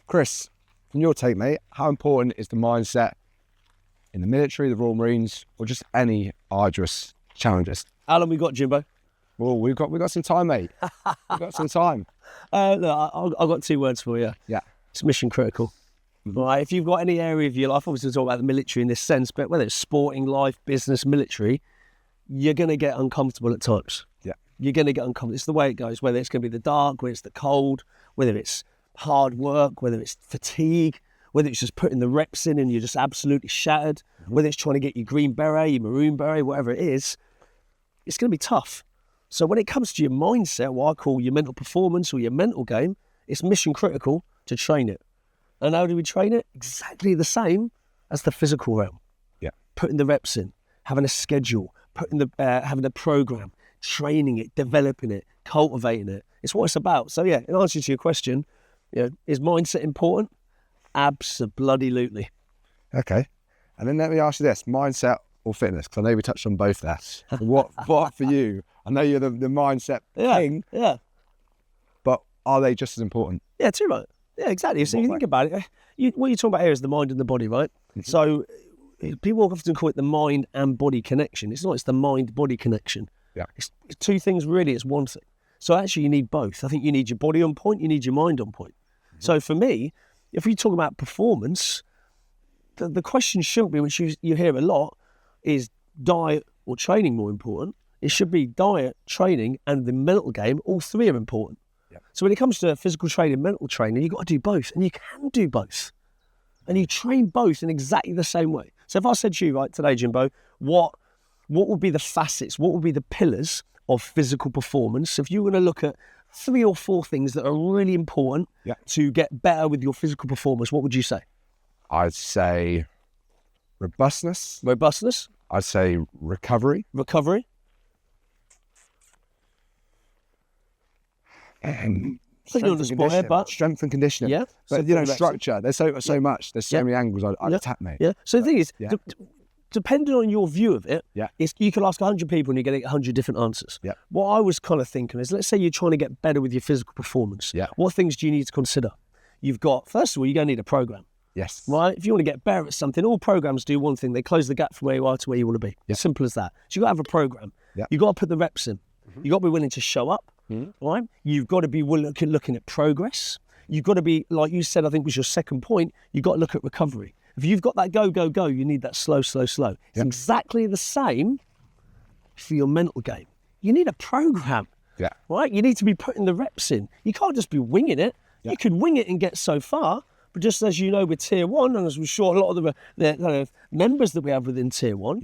Chris, from your take, mate, how important is the mindset in the military, the Royal Marines, or just any arduous challenges? How long we got, Jimbo? Well, we've got some time, mate. We've got some time. Look, I've got 2 words for you. Yeah. It's mission critical. Right? If you've got any area of your life, obviously we're talking about the military in this sense, but whether it's sporting, life, business, military, you're going to get uncomfortable at times. Yeah. You're going to get uncomfortable. It's the way it goes, whether it's going to be the dark, whether it's the cold, whether it's hard work, whether it's fatigue, whether it's just putting the reps in and you're just absolutely shattered, whether it's trying to get your Green Beret, your Maroon Beret, whatever it is, it's going to be tough. So when it comes to your mindset, what I call your mental performance or your mental game, it's mission critical to train it. And how do we train it? Exactly the same as the physical realm. Yeah. Putting the reps in, having a schedule, having a program, training it, developing it, cultivating it. It's what it's about. So yeah, in answer to your question, is mindset important? Absolutely. Okay. And then let me ask you this, mindset or fitness? Because I know we touched on both there. What for you? I know you're the mindset king. Yeah. But are they just as important? Yeah, too right. Yeah, exactly. So you think about it, what you're talking about here is the mind and the body, right? Mm-hmm. So people often call it the mind and body connection. It's not, it's the mind-body connection. Yeah. It's 2 things really, it's one thing. So actually you need both. I think you need your body on point, you need your mind on point. Mm-hmm. So for me, if we talk about performance, the question shouldn't be, which you hear a lot, is diet or training more important? It should be diet, training, and the mental game. All 3 are important. Yep. So when it comes to physical training, mental training, you've got to do both, and you can do both. And you train both in exactly the same way. So if I said to you, right, today, Jimbo, what would be the facets, what would be the pillars of physical performance? If you were going to look at 3 or 4 things that are really important to get better with your physical performance, what would you say? I'd say robustness. Robustness. I'd say recovery. Recovery. Strength and conditioning. Yeah. But structure. There's so much. There's so many angles I'd attack, mate. Yeah. So the thing is, depending on your view of it, you can ask 100 people and you're going to get 100 different answers. Yeah. What I was kind of thinking is, let's say you're trying to get better with your physical performance. Yeah. What things do you need to consider? You've got, first of all, you're going to need a program. Yes. Right? If you want to get better at something, all programs do one thing. They close the gap from where you are to where you want to be. Yeah. Simple as that. So you've got to have a program. Yeah. You've got to put the reps in. Mm-hmm. You've got to be willing to show up. Mm-hmm. Right? You've got to be looking at progress. You've got to be, like you said, I think was your second point, you've got to look at recovery. If you've got that go, you need that slow. It's exactly the same for your mental game. You need a program. Yeah. Right? You need to be putting the reps in. You can't just be winging it. Yeah. You could wing it and get so far, but just as you know with Tier 1, and as we're sure a lot of the kind of members that we have within Tier 1,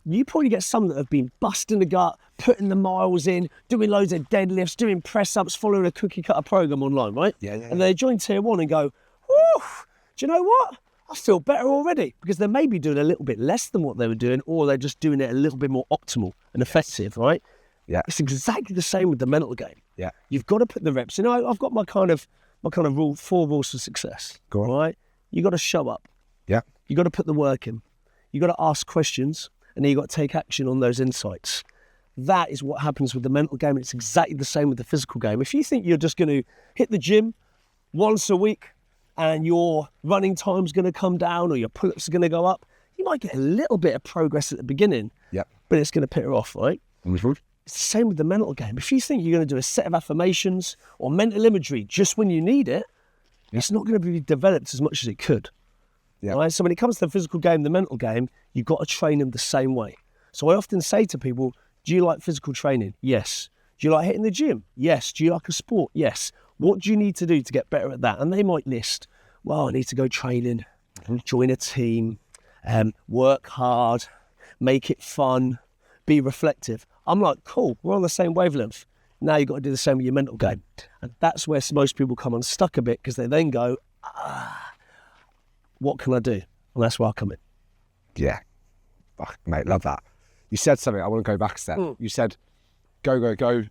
you probably get some that have been busting the gut, putting the miles in, doing loads of deadlifts, doing press-ups, following a cookie-cutter program online, right? Yeah. And they join Tier 1 and go, whew, do you know what? I feel better already, because they may be doing a little bit less than what they were doing, or they're just doing it a little bit more optimal and effective, right? Yeah. It's exactly the same with the mental game. Yeah. You've got to put the reps in. I've got my kind of 4 rules for success. Go on. Right? You got to show up. Yeah. You got to put the work in. You got to ask questions, and then you got to take action on those insights. That is what happens with the mental game. It's exactly the same with the physical game. If you think you're just going to hit the gym once a week and your running time's going to come down or your pull-ups are going to go up, you might get a little bit of progress at the beginning, but it's going to peter off, right? Mm-hmm. It's the same with the mental game. If you think you're going to do a set of affirmations or mental imagery just when you need it, it's not going to be developed as much as it could. Yeah. Right? So when it comes to the physical game, the mental game, you've got to train them the same way. So I often say to people, do you like physical training? Yes. Do you like hitting the gym? Yes. Do you like a sport? Yes. What do you need to do to get better at that? And they might list, well, I need to go training, join a team, work hard, make it fun, be reflective. I'm like, cool, we're on the same wavelength. Now you've got to do the same with your mental game. And that's where most people come unstuck a bit, because they then go, what can I do? And that's where I come in. Yeah. Fuck, mate, love that. You said something, I want to go back a step. You said, go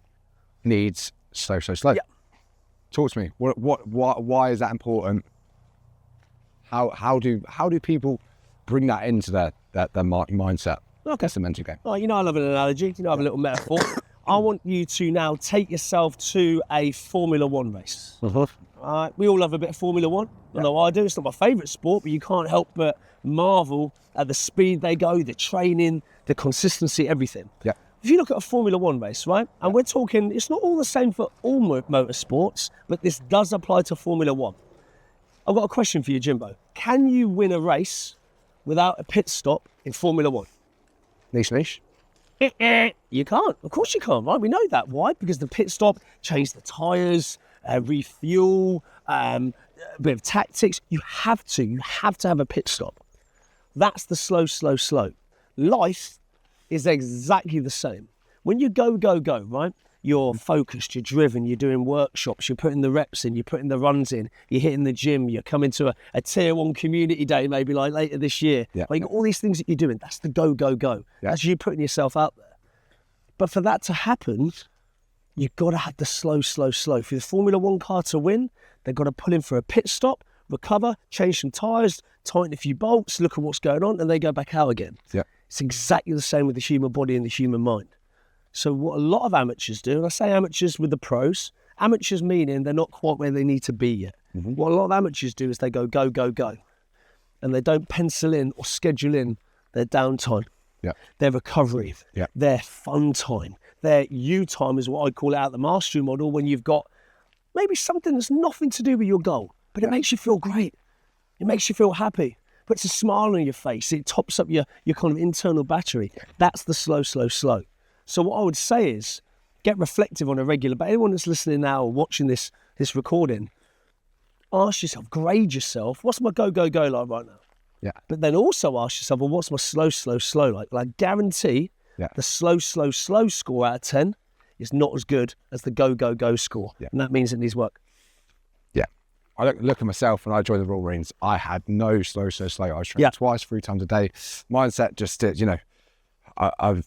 needs slow. Yeah. Talk to me. Why is that important? How do people bring that into their mindset? Okay. That's the mental game. Oh, I love an analogy. I have a little metaphor. I want you to now take yourself to a Formula One race. We all love a bit of Formula One. I know I do. It's not my favourite sport, but you can't help but marvel at the speed they go, the training, the consistency, everything. Yeah. If you look at a Formula One race, right, and we're talking, it's not all the same for all motorsports, but this does apply to Formula One. I've got a question for you, Jimbo. Can you win a race without a pit stop in Formula One? Niche. You can't. Of course you can't, right? We know that. Why? Because the pit stop, change the tyres, refuel, a bit of tactics. You have to have a pit stop. That's the slow. Life is exactly the same. When you go, right? You're focused, you're driven, you're doing workshops, you're putting the reps in, you're putting the runs in, you're hitting the gym, you're coming to a tier 1 community day maybe like later this year. Yeah. Like all these things that you're doing, that's the go. Yeah. That's you putting yourself out there. But for that to happen, you've got to have the slow. For the Formula One car to win, they've got to pull in for a pit stop, recover, change some tyres, tighten a few bolts, look at what's going on, and they go back out again. Yeah. It's exactly the same with the human body and the human mind. So what a lot of amateurs do, and I say amateurs with the pros, amateurs meaning they're not quite where they need to be yet. Mm-hmm. What a lot of amateurs do is they go. And they don't pencil in or schedule in their downtime, their recovery, their fun time. Their you time is what I call it out the mastery model, when you've got maybe something that's nothing to do with your goal, but it makes you feel great. It makes you feel happy. Puts a smile on your face. It tops up your kind of internal battery. That's the slow. So what I would say is get reflective on a regular basis. Anyone that's listening now or watching this recording, ask yourself, grade yourself. What's my go like right now? Yeah. But then also ask yourself, well, what's my slow like? I guarantee the slow score out of 10 is not as good as the go score. Yeah. And that means it needs work. Yeah. I look at myself when I joined the Royal Marines, I had no slow. I was training twice, 3 times a day. Mindset just did, I've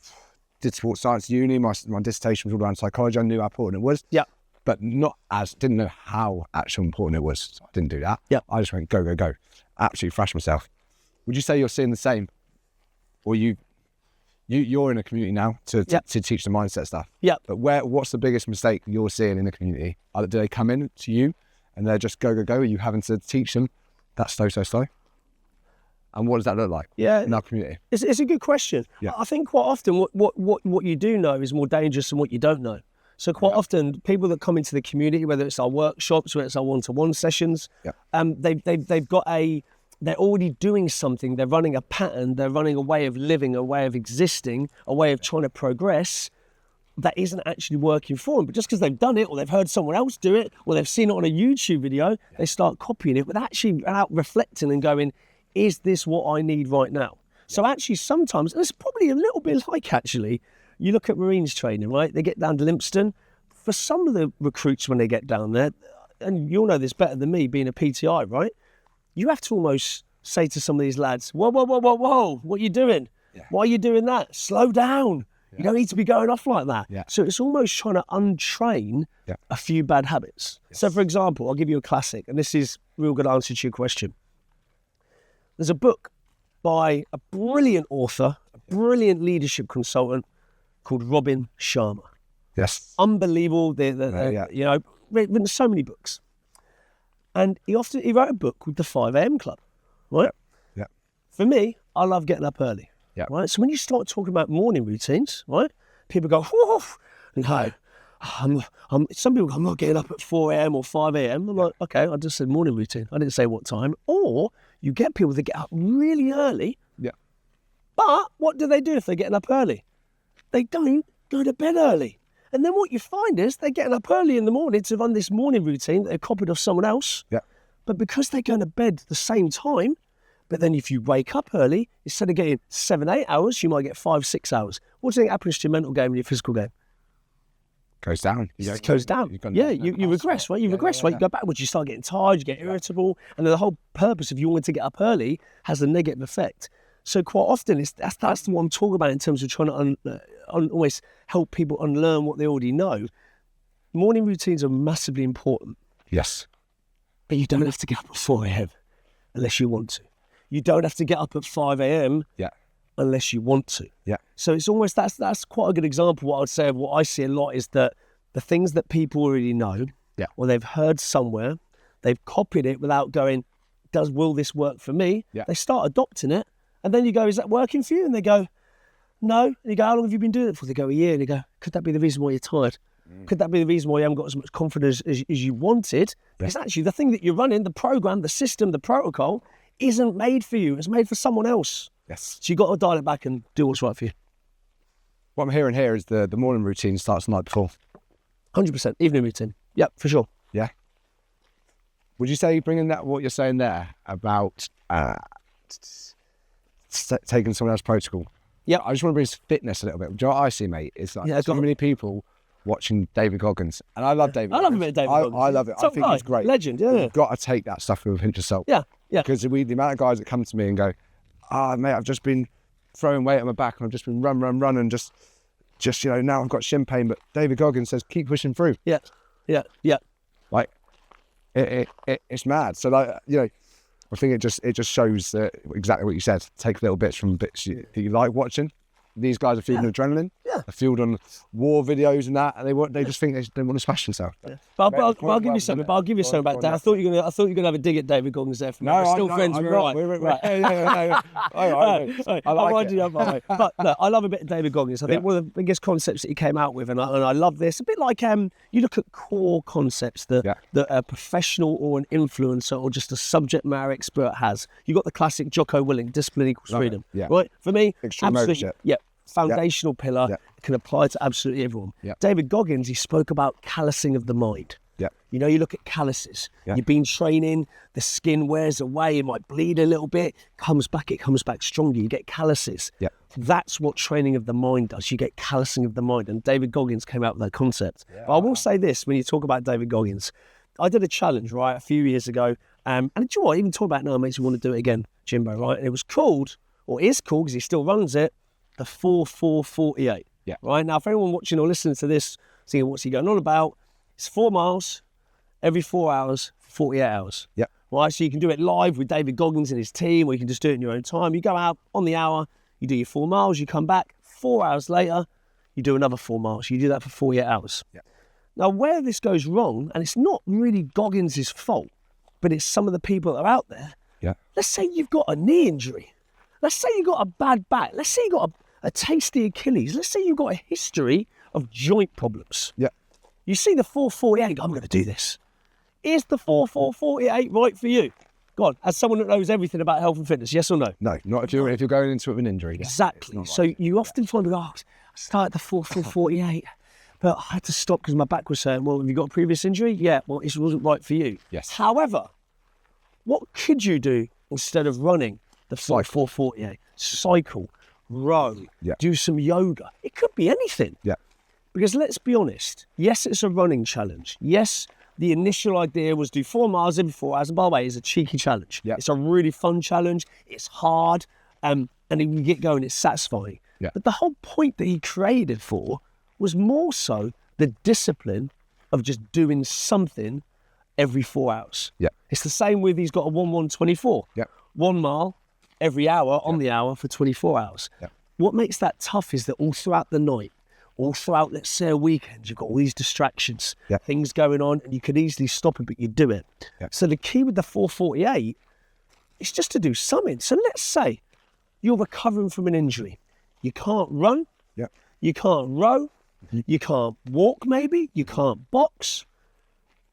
did sports science at uni. My dissertation was all around psychology. I knew how important it was. Yeah. But didn't know how actually important it was. So I didn't do that. Yeah. I just went go. Absolutely thrashed myself. Would you say you're seeing the same? Or you're in a community now to teach the mindset stuff. Yeah. But what's the biggest mistake you're seeing in the community? Do they come in to you and they're just go? Are you having to teach them that slow? And what does that look like in our community? It's a good question. Yeah. I think quite often what you do know is more dangerous than what you don't know. So quite often people that come into the community, whether it's our workshops, whether it's our one-to-one sessions, they've got they're already doing something. They're running a pattern. They're running a way of living, a way of existing, a way of trying to progress that isn't actually working for them. But just because they've done it or they've heard someone else do it or they've seen it on a YouTube video, they start copying it without reflecting and going, is this what I need right now? So actually sometimes, and it's probably a little bit like actually, you look at Marines training, right? They get down to Lympstone. For some of the recruits when they get down there, and you'll know this better than me being a PTI, right? You have to almost say to some of these lads, whoa, what are you doing? Yeah. Why are you doing that? Slow down. Yeah. You don't need to be going off like that. Yeah. So it's almost trying to untrain a few bad habits. Yes. So for example, I'll give you a classic, and this is a real good answer to your question. There's a book by a brilliant author, a brilliant leadership consultant called Robin Sharma. Yes. Unbelievable. Written so many books. And he wrote a book called The 5 a.m. Club, right? Yeah. For me, I love getting up early. Yeah. Right. So when you start talking about morning routines, right? People go, whoa, no. Some people go, I'm not getting up at 4 a.m. or 5 a.m. I'm like, okay, I just said morning routine. I didn't say what time. Or you get people that get up really early. Yeah. But what do they do if they're getting up early? They don't go to bed early. And then what you find is they're getting up early in the morning to run this morning routine that they've copied off someone else. Yeah. But because they're going to bed at the same time, but then if you wake up early, instead of getting 7-8 hours, you might get 5-6 hours. What do you think happens to your mental game and your physical game? Goes down. It goes down. You regress, right? You regress, right? You go backwards, you start getting tired, you get irritable. And then the whole purpose of you wanting to get up early has a negative effect. So quite often, that's what I'm talking about in terms of trying to always help people unlearn what they already know. Morning routines are massively important. Yes. But you don't have to get up at 4 a.m. unless you want to. You don't have to get up at 5 a.m. unless you want to. Yeah. So it's almost, that's quite a good example. What I would say of what I see a lot is that the things that people already know or they've heard somewhere, They've copied it without going, will this work for me? Yeah. They start adopting it. And then you go, is that working for you? And they go, no. And you go, how long have you been doing it for? They go, a year. And you go, could that be the reason why you're tired? Could that be the reason why you haven't got as much confidence as you wanted? Because actually the thing that you're running, the program, the system, the protocol, isn't made for you. It's made for someone else. Yes. So you've got to dial it back and do what's right for you. What I'm hearing here is the morning routine starts the night before. 100%. Evening routine. Yep, for sure. Yeah. Would you say, bringing that, what you're saying there about taking someone else's protocol? Yeah. I just want to bring fitness a little bit. Do you know what I see, mate? It's like so many people watching David Goggins. And I love David Goggins. I love a bit of David Goggins. I love it. I think he's great. Legend, yeah. You've got to take that stuff with a pinch of salt. Yeah, yeah. Because the amount of guys that come to me and go, mate, I've just been throwing weight on my back and I've just been run and just now I've got shin pain. But David Goggins says, keep pushing through. Yeah. Like, it's mad. So, like, I think it just shows exactly what you said. Take little bits from bits that you like watching. These guys are feeding adrenaline. Yeah. They're fueled on war videos and that, and they just think they want to smash themselves. Yeah. But I'll give you something. But I'll give you something back, Dad. I thought you were gonna have a dig at David Goggins there. For me. We're still friends. We're right. I'll wind you up, mate. But look, I love a bit of David Goggins. I think one of the biggest concepts that he came out with, and I love this. A bit like you look at core concepts that a professional or an influencer or just a subject matter expert has. You got the classic Jocko Willink, discipline equals freedom. Yeah. Right. For me, extreme ownership. Yeah. Foundational pillar, can apply to absolutely everyone. David Goggins, he spoke about callousing of the mind. You know, you look at calluses. You've been training, the skin wears away, it might bleed a little bit, it comes back stronger, you get calluses. That's what training of the mind does. You get callousing of the mind. And David Goggins came out with that concept. But I will say this, when you talk about David Goggins, I did a challenge, right, a few years ago. And do you know what, I even talk about it now, it makes me want to do it again, Jimbo, right? And it was called, or is called, because he still runs it, the 4-4-48. Right now, if anyone watching or listening to this, seeing what's he going on about, it's 4 miles every 4 hours, 48 hours. Right, so you can do it live with David Goggins and his team, or you can just do it in your own time. You go out on the hour, you do your 4 miles, you come back 4 hours later, you do another 4 miles. You do that for 48 hours. Now, where this goes wrong, and it's not really Goggins' fault, but it's some of the people that are out there. Let's say you've got a knee injury. Let's say you've got a bad back. Let's say you've got a tasty Achilles. Let's say you've got a history of joint problems. You see the 4-48, I'm going to do this. Is the 4-4-48 right for you? Go on, as someone that knows everything about health and fitness, yes or no? No, not if you're going into it with an injury. Exactly. So you often find, I started the 4-4-48, but I had to stop because my back was hurting. Well, have you got a previous injury? Yeah, well, it wasn't right for you. Yes. However, what could you do instead of running the 4-4-48? Cycle, row, do some yoga. It could be anything. Because let's be honest, yes, it's a running challenge. Yes, the initial idea was do 4 miles every 4 hours. And by the way, it's a cheeky challenge. It's a really fun challenge. It's hard. And if you get going, it's satisfying. But the whole point that he created for was more so the discipline of just doing something every 4 hours. It's the same with, he's got a 1-1-24. 1 mile every hour on the hour for 24 hours. What makes that tough is that all throughout the night, all throughout, let's say, a weekend, you've got all these distractions, things going on, and you could easily stop it, but you do it. So the key with the 4-48 is just to do something. So let's say you're recovering from an injury. You can't run, you can't row, you can't walk maybe, you can't box.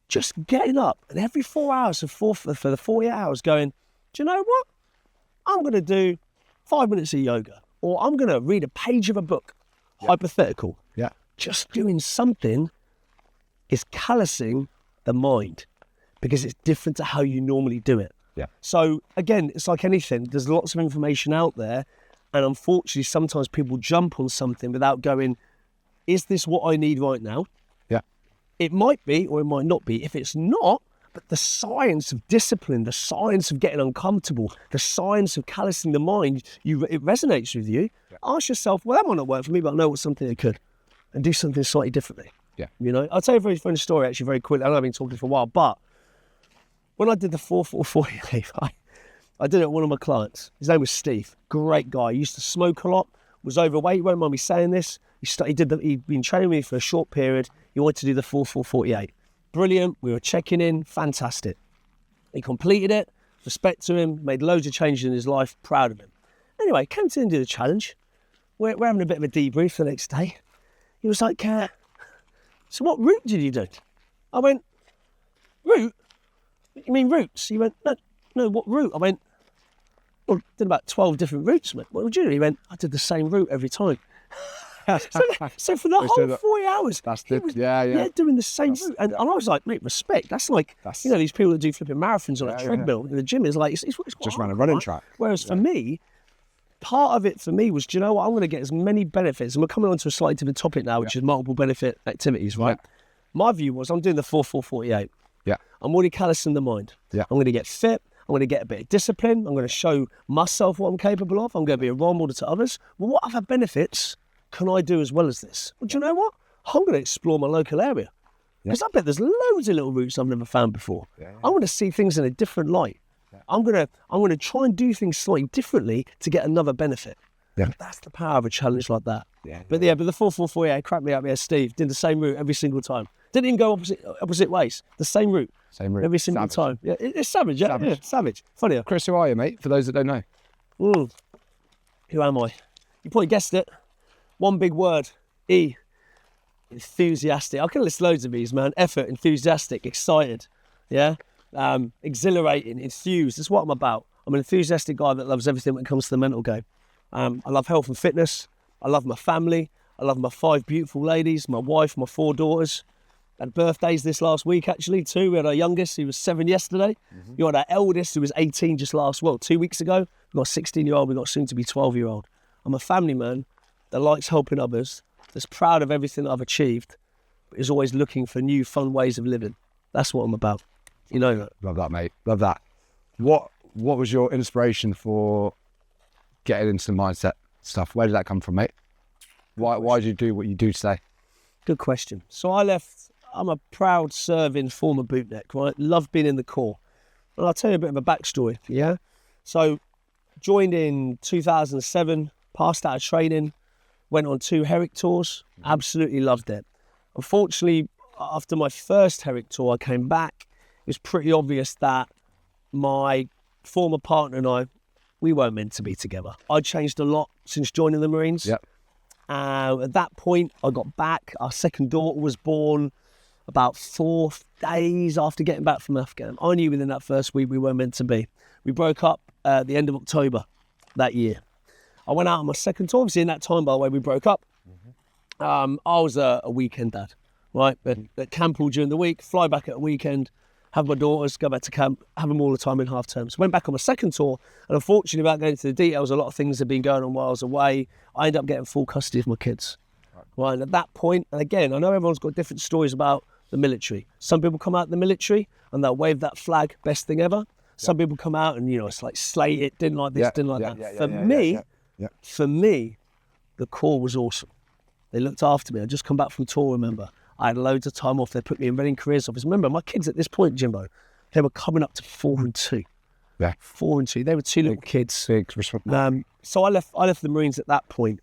Just getting up and every 4 hours for the 48 hours going, do you know what? I'm going to do 5 minutes of yoga, or I'm going to read a page of a book. Hypothetical. Just doing something is callousing the mind because it's different to how you normally do it. So again, it's like anything. There's lots of information out there, and unfortunately, sometimes people jump on something without going, is this what I need right now? It might be, or it might not be. If it's not, but the science of discipline, the science of getting uncomfortable, the science of callousing the mind, it resonates with you. Ask yourself, well, that might not work for me, but I know what's something that could, and do something slightly differently. You know, I'll tell you a very funny story, actually, very quickly. I know I've been talking for a while, but when I did the 4-4-48, I did it with one of my clients. His name was Steve. Great guy. He used to smoke a lot, was overweight, won't mind me saying this. He'd been training with me for a short period. He wanted to do the 4-4-48. Brilliant. We were checking in. Fantastic. He completed it. Respect to him. Made loads of changes in his life. Proud of him. Anyway, came to the end of the challenge. We're having a bit of a debrief the next day. He was like, so what route did you do? I went, route? You mean routes? He went, no, what route? I went, well, I did about 12 different routes, mate. What did you do? He went, I did the same route every time. so for the whole 40 hours, he was doing the same route. And I was like, mate, respect. That's like, these people that do flipping marathons on a treadmill in the gym is like, it's just ran a running track. Whereas for me, part of it for me was, do you know what? I'm going to get as many benefits. And we're coming on to a slightly different topic now, which is multiple benefit activities, right? Yeah. My view was, I'm doing the 4-4-48. Yeah. I'm already callousing the mind. Yeah. I'm going to get fit. I'm going to get a bit of discipline. I'm going to show myself what I'm capable of. I'm going to be a role model to others. Well, what other benefits can I do as well as this? Well, do you know what? I'm going to explore my local area. Because I bet there's loads of little routes I've never found before. Yeah. I want to see things in a different light. Yeah. I'm going to try and do things slightly differently to get another benefit. Yeah. That's the power of a challenge like that. Yeah. But the 4-4-48 cracked me up. Yeah, Steve did the same route every single time. Didn't even go opposite ways. The same route. Every single time. Yeah, it's savage. Yeah, savage. Funny. Chris, who are you, mate? For those that don't know. Who am I? You probably guessed it. One big word. E. Enthusiastic. I can list loads of these, man. Effort, enthusiastic, excited. Yeah. Exhilarating, enthused. That's what I'm about. I'm an enthusiastic guy that loves everything when it comes to the mental game. I love health and fitness. I love my family. I love my 5 beautiful ladies, my wife, my 4 daughters. Had birthdays this last week, actually, too. We had our youngest, who was 7 yesterday. You had our eldest, who was 18 just 2 weeks ago. We've got a 16-year-old. We've got a soon-to-be 12-year-old. I'm a family man that likes helping others, that's proud of everything that I've achieved, but is always looking for new, fun ways of living. That's what I'm about. You know that. Love that, mate. Love that. What was your inspiration for getting into the mindset stuff? Where did that come from, mate? Why did you do what you do today? Good question. So I'm a proud serving former bootneck, right? Love being in the Corps. And I'll tell you a bit of a backstory, yeah? So joined in 2007, passed out of training, went on 2 Herrick tours, absolutely loved it. Unfortunately, after my first Herrick tour, I came back. It was pretty obvious that my former partner and I, we weren't meant to be together. I changed a lot since joining the Marines. Yep. At that point, I got back. Our second daughter was born about 4 days after getting back from Afghan. I knew within that first week we weren't meant to be. We broke up at the end of October that year. I went out on my second tour. Obviously, in that time, by the way, we broke up. I was a weekend dad, right? But at camp all during the week, fly back at a weekend, have my daughters, go back to camp, have them all the time in half term. So went back on my second tour, and unfortunately, without going into the details, a lot of things had been going on while I was away. I ended up getting full custody of my kids. Right, and at that point, and again, I know everyone's got different stories about the military. Some people come out of the military and they'll wave that flag, best thing ever. Some people come out and, it's like slate it, didn't like this, didn't like that. For me, the Corps was awesome. They looked after me. I'd just come back from tour, remember. I had loads of time off. They put me in Reading Careers Office. Remember, my kids at this point, Jimbo, they were coming up to 4 and 2. Yeah. 4 and 2. They were 2 little kids. So I left the Marines at that point.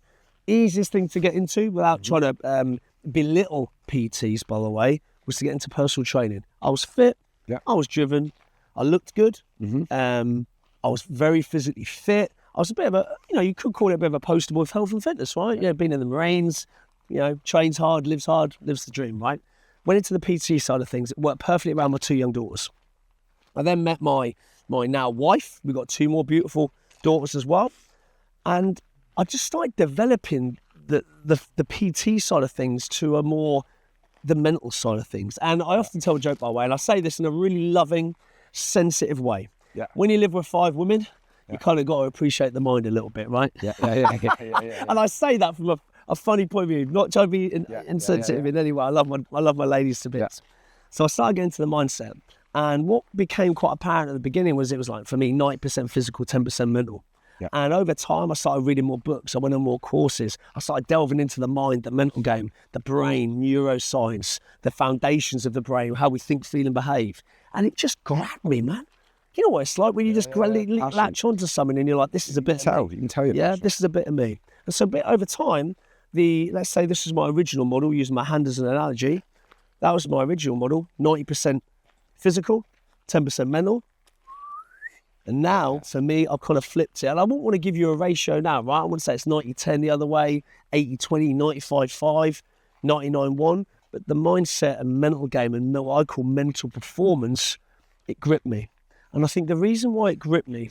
Easiest thing to get into without trying to belittle PTs, by the way, was to get into personal training. I was fit. Yeah. I was driven. I looked good. I was very physically fit. I was a bit of a, you could call it a bit of a poster boy for health and fitness, right? Yeah, been in the Marines, trains hard, lives the dream, right? Went into the PT side of things. It worked perfectly around my 2 young daughters. I then met my now wife. We've got 2 more beautiful daughters as well. And I just started developing the PT side of things to a more the mental side of things. And I often tell a joke, by the way, and I say this in a really loving, sensitive way. Yeah. When you live with 5 women, you kind of got to appreciate the mind a little bit, right? Yeah. And I say that from a funny point of view, not trying to be insensitive in any way. I love my ladies to bits. Yeah. So I started getting to the mindset. And what became quite apparent at the beginning was it was like, for me, 90% physical, 10% mental. Yeah. And over time, I started reading more books. I went on more courses. I started delving into the mind, the mental game, the brain, neuroscience, the foundations of the brain, how we think, feel, and behave. And it just grabbed me, man. You know what it's like when you just latch onto something and you're like, this is a bit of me. You can tell. This is a bit of me. And so over time, let's say this is my original model, using my hand as an analogy. That was my original model, 90% physical, 10% mental. And now, for me, I've kind of flipped it. And I wouldn't want to give you a ratio now, right? I wouldn't say it's 90-10 the other way, 80-20, 95-5, 99-1. But the mindset and mental game and what I call mental performance, it gripped me. And I think the reason why it gripped me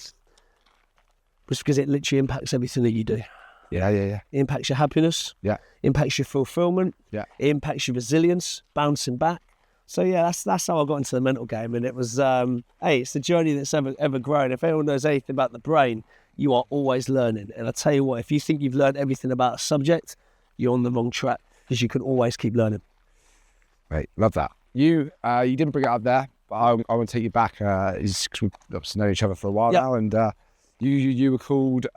was because it literally impacts everything that you do. Yeah. It impacts your happiness. Yeah. Impacts your fulfillment. Yeah. It impacts your resilience, bouncing back. So yeah, that's how I got into the mental game, and it was hey, it's the journey that's ever grown. If anyone knows anything about the brain, you are always learning. And I tell you what, if you think you've learned everything about a subject, you're on the wrong track, because you can always keep learning. Right, love that. You didn't bring it up there, but I want to take you back. We've obviously known each other for a while now, and you were called.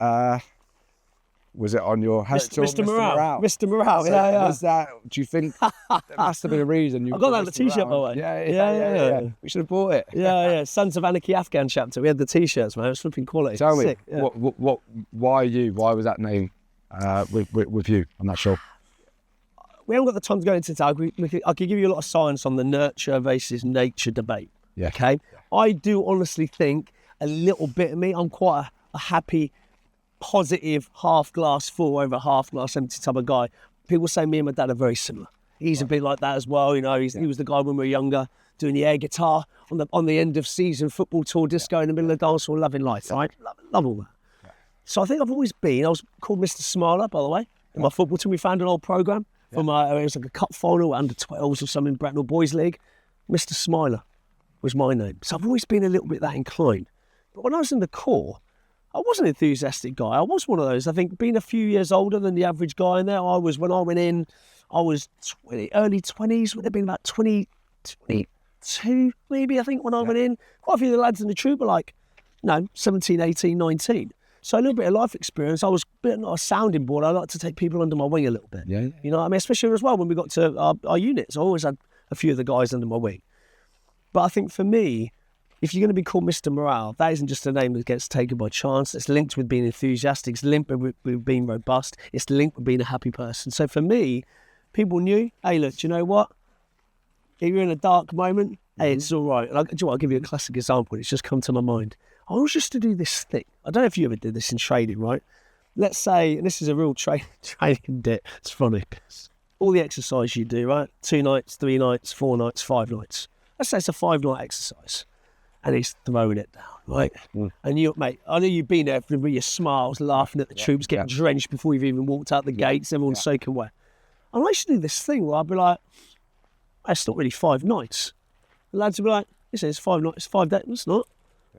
Was it on your house tour? Mr. Morale. Mr. Morale, so yeah. Was that, do you think there must have been a reason? I got that on the t-shirt, by the way. Yeah. We should have bought it. Yeah. Sons of Anarchy Afghan chapter. We had the t-shirts, man. It was flipping quality. Tell me, sick, yeah. why you? Why was that name with you? I'm not sure. We haven't got the time to go into that. I could give you a lot of science on the nurture versus nature debate. Yeah. Okay? Yeah. I do honestly think a little bit of me, I'm quite a happy, positive, half glass full over half glass empty type of guy. People say me and my dad are very similar. He's a bit like that as well. You know, he was the guy when we were younger doing the air guitar on the end of season football tour, disco in the middle of the dance hall, loving life, right? Love all that. Yeah. So I think I've always been, I was called Mr. Smiler, by the way, in my football team. We found an old programme for it was like a cup final, under 12s or something, Bracknell Boys League. Mr. Smiler was my name. So I've always been a little bit that inclined. But when I was in the Corps, I was an enthusiastic guy. I was one of those. I think being a few years older than the average guy in there, when I went in, I was early 20s, would have been about 22 maybe, I think, when I went in. Quite a few of the lads in the troop were like, 17, 18, 19. So a little bit of life experience. I was a bit not a sounding board. I like to take people under my wing a little bit. Yeah. You know what I mean? Especially as well when we got to our units. I always had a few of the guys under my wing. But I think for me, if you're going to be called Mr. Morale, that isn't just a name that gets taken by chance. It's linked with being enthusiastic. It's linked with being robust. It's linked with being a happy person. So for me, people knew, hey, look, do you know what? If you're in a dark moment, hey, it's all right. And I'll give you a classic example. It's just come to my mind. I always used to do this thing. I don't know if you ever did this in training, right? Let's say, and this is a real training bit. It's funny. All the exercise you do, right? 2 nights, 3 nights, 4 nights, 5 nights. Let's say it's a 5-night exercise. And he's throwing it down, right? And you, mate, I know you've been there with your smiles, laughing at the troops, getting drenched before you've even walked out the gates, everyone's soaking wet. And I used to do this thing where I'd be like, it's not really 5 nights. The lads would be like, it's 5 nights, 5 days. It's not.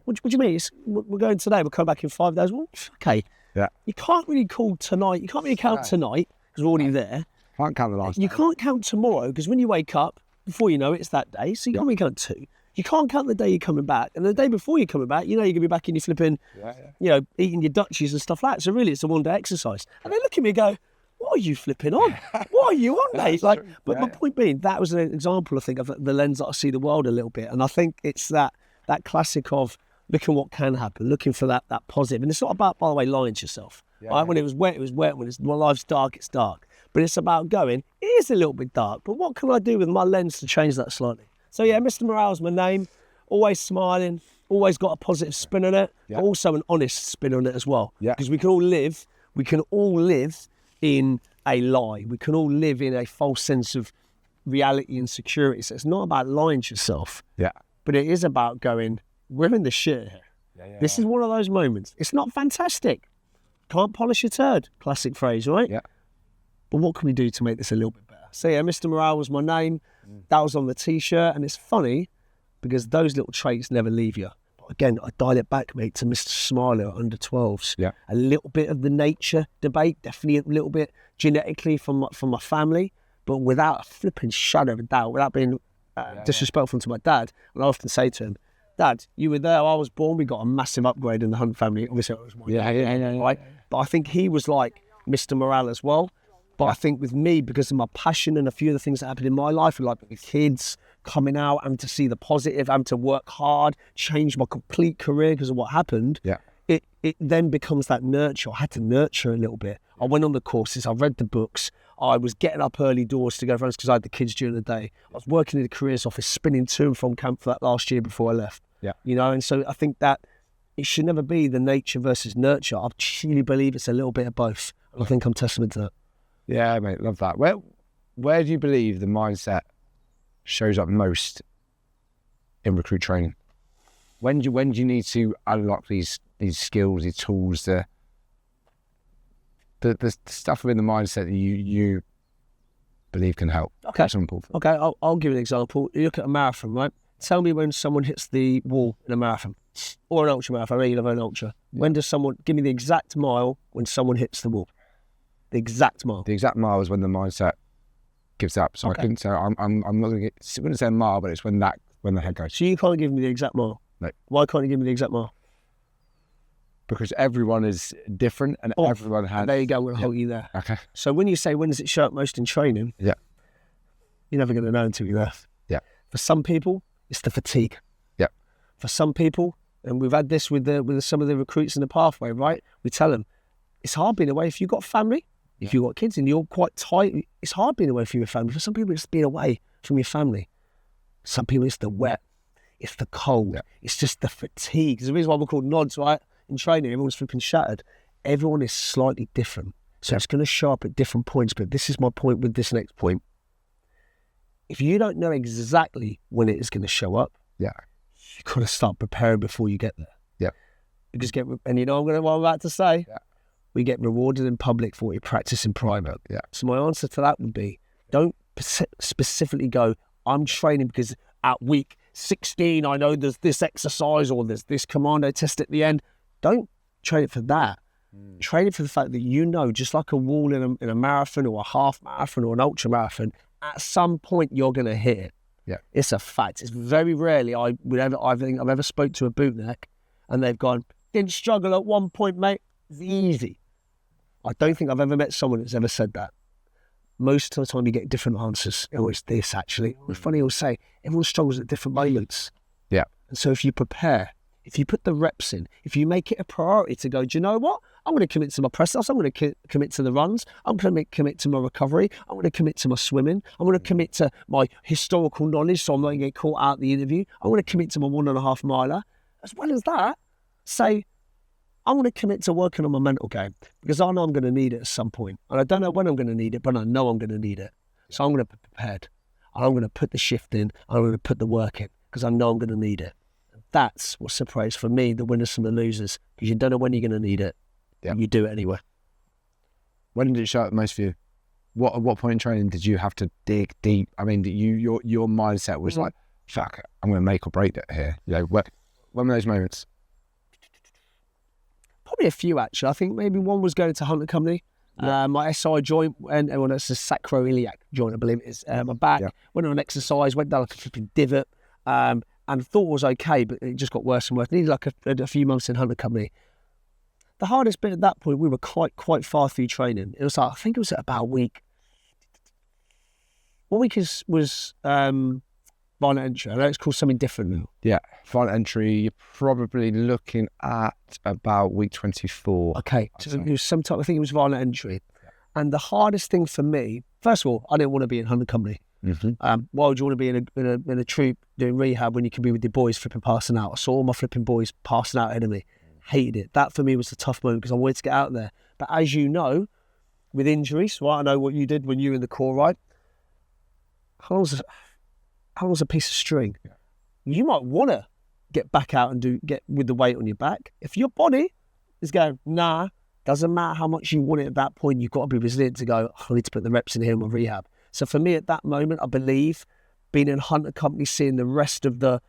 What do you mean? We're going today, we'll come back in 5 days. Well, okay. Yeah. You can't really call tonight, you can't really count tonight, because we're already there. Can't count the last You day. can't count tomorrow, because when you wake up, before you know it, it's that day. So you can't really count 2. You can't count the day you're coming back. And the day before you're coming back, you're going to be back in your flipping, eating your Dutchies and stuff like that. So really, it's a one-day exercise. And they look at me and go, what are you flipping on? What are you on, mate? But my point being, that was an example, I think, of the lens that I see the world a little bit. And I think it's that classic of looking what can happen, looking for that positive. And it's not about, by the way, lying to yourself. Right? When it was wet, it was wet. When life's dark, it's dark. But it's about going, it is a little bit dark, but what can I do with my lens to change that slightly? So yeah, Mr. Morale's my name, always smiling, always got a positive spin on it, but also an honest spin on it as well. Because we can all live in a lie. We can all live in a false sense of reality and security. So it's not about lying to yourself, but it is about going, we're in the shit here. This is one of those moments. It's not fantastic. Can't polish a turd, classic phrase, right? Yeah. But what can we do to make this a little bit better? So yeah, Mr. Morale was my name. That was on the t-shirt, and it's funny because those little traits never leave you. But again, I dial it back, mate, to Mr. Smiler under 12s. Yeah. A little bit of the nature debate, definitely a little bit genetically from my family, but without a flipping shadow of a doubt, without being disrespectful to my dad. And I often say to him, Dad, you were there, I was born, we got a massive upgrade in the Hunt family. Obviously, it was my dad, right? But I think he was like Mr. Morale as well. But I think with me, because of my passion and a few of the things that happened in my life, like with the kids coming out, and to see the positive, and to work hard, change my complete career because of what happened, it then becomes that nurture. I had to nurture a little bit. I went on the courses, I read the books, I was getting up early doors to go for runs because I had the kids during the day. I was working in the careers office, spinning to and from camp for that last year before I left. Yeah. You know, and so I think that it should never be the nature versus nurture. I truly believe it's a little bit of both. And I think I'm testament to that. Yeah, mate, love that. Where do you believe the mindset shows up most in recruit training? When do you need to unlock these skills, these tools, the stuff within the mindset that you believe can help? Okay. That's important. Okay, I'll give you an example. You look at a marathon, right? Tell me when someone hits the wall in a marathon or an ultra marathon. I know you love an ultra. Yeah. When does someone give me the exact mile when someone hits the wall? The exact mile. The exact mile is when the mindset gives up. So Okay. I couldn't say I'm not going to I wouldn't say a mile, but it's when the head goes. So you can't give me the exact mile. No. Why can't you give me the exact mile? Because everyone is different and everyone has. There you go. We'll hold you there. Okay. So when you say when does it show up most in training? Yeah. You're never going to know until you're there. Yeah. For some people, it's the fatigue. Yeah. For some people, and we've had this with some of the recruits in the pathway, right? We tell them it's hard being away if you've got family, if you've got kids and you're quite tight. It's hard being away from your family. For some people, it's being away from your family. Some people, it's the wet, it's the cold, it's just the fatigue. There's a reason why we're called nods, right? In training, everyone's flipping shattered. Everyone is slightly different. So it's going to show up at different points. But this is my point with this next point. If you don't know exactly when it is going to show up, you've got to start preparing before you get there. Yeah. Because and you know what I'm about to say? Yeah. We get rewarded in public for what you practice in private. Yeah. So my answer to that would be, don't specifically go, I'm training because at week 16, I know there's this exercise or there's this commando test at the end. Don't train it for that. Train it for the fact that you know, just like a wall in a marathon or a half marathon or an ultra marathon, at some point you're going to hit it. Yeah. It's a fact. It's very rarely I think I've ever spoke to a bootneck and they've gone, didn't struggle at one point, mate. It's easy. I don't think I've ever met someone that's ever said that. Most of the time you get different answers. Oh, it's this actually. It's funny, he'll say, everyone struggles at different moments. Yeah. And so if you prepare, if you put the reps in, if you make it a priority to go, do you know what? I'm going to commit to my press ups. I'm going to commit to the runs. I'm going to commit to my recovery. I'm going to commit to my swimming. I'm going to commit to my historical knowledge so I'm not going to get caught out the interview. I'm going to commit to my 1.5 miler. As well as that, say, I want to commit to working on my mental game because I know I'm going to need it at some point. And I don't know when I'm going to need it, but I know I'm going to need it. So I'm going to be prepared. And I'm going to put the shift in. I'm going to put the work in because I know I'm going to need it. That's what separates, for me, the winners from the losers, because you don't know when you're going to need it. Yeah. You do it anyway. When did it show up most for you? At what point in training did you have to dig deep? I mean, your mindset was like, fuck, I'm going to make or break it here. You know, when were those moments? Probably a few, actually. I think maybe one was going to Hunter Company. Yeah. My SI joint, and it's a sacroiliac joint, I believe it is. My back, went on an exercise, went down like a flipping divot, and thought it was okay, but it just got worse and worse. Needed like a few months in Hunter Company. The hardest bit at that point, we were quite far through training. It was like, I think it was about a week. What week was violent entry? I know it's called something different now. Yeah, violent entry, you're probably looking at about week 24. Okay, so it was sometime, I think it was violent entry. Yeah. And the hardest thing for me, first of all, I didn't want to be in Hunter Company. Mm-hmm. Why would you want to be in a troop doing rehab when you can be with your boys flipping passing out? I saw all my flipping boys passing out ahead of me. Hated it. That for me was the tough moment because I wanted to get out there. But as you know, with injuries, right? I know what you did when you were in the Corps, right? How long's a piece of string? Yeah. You might want to get back out and get with the weight on your back. If your body is going, nah, doesn't matter how much you want it at that point, you've got to be resilient to go, I need to put the reps in here in my rehab. So for me at that moment, I believe being in Hunter Company, seeing the rest of the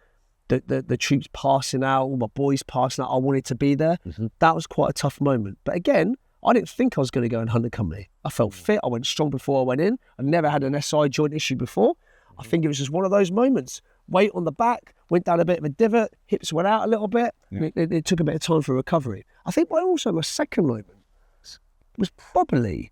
troops passing out, all my boys passing out, I wanted to be there. Mm-hmm. That was quite a tough moment. But again, I didn't think I was going to go in Hunter Company. I felt fit. I went strong before I went in. I never had an SI joint issue before. I think it was just one of those moments. Weight on the back, went down a bit of a divot, hips went out a little bit. Yeah. It took a bit of time for recovery. I think my second moment was probably,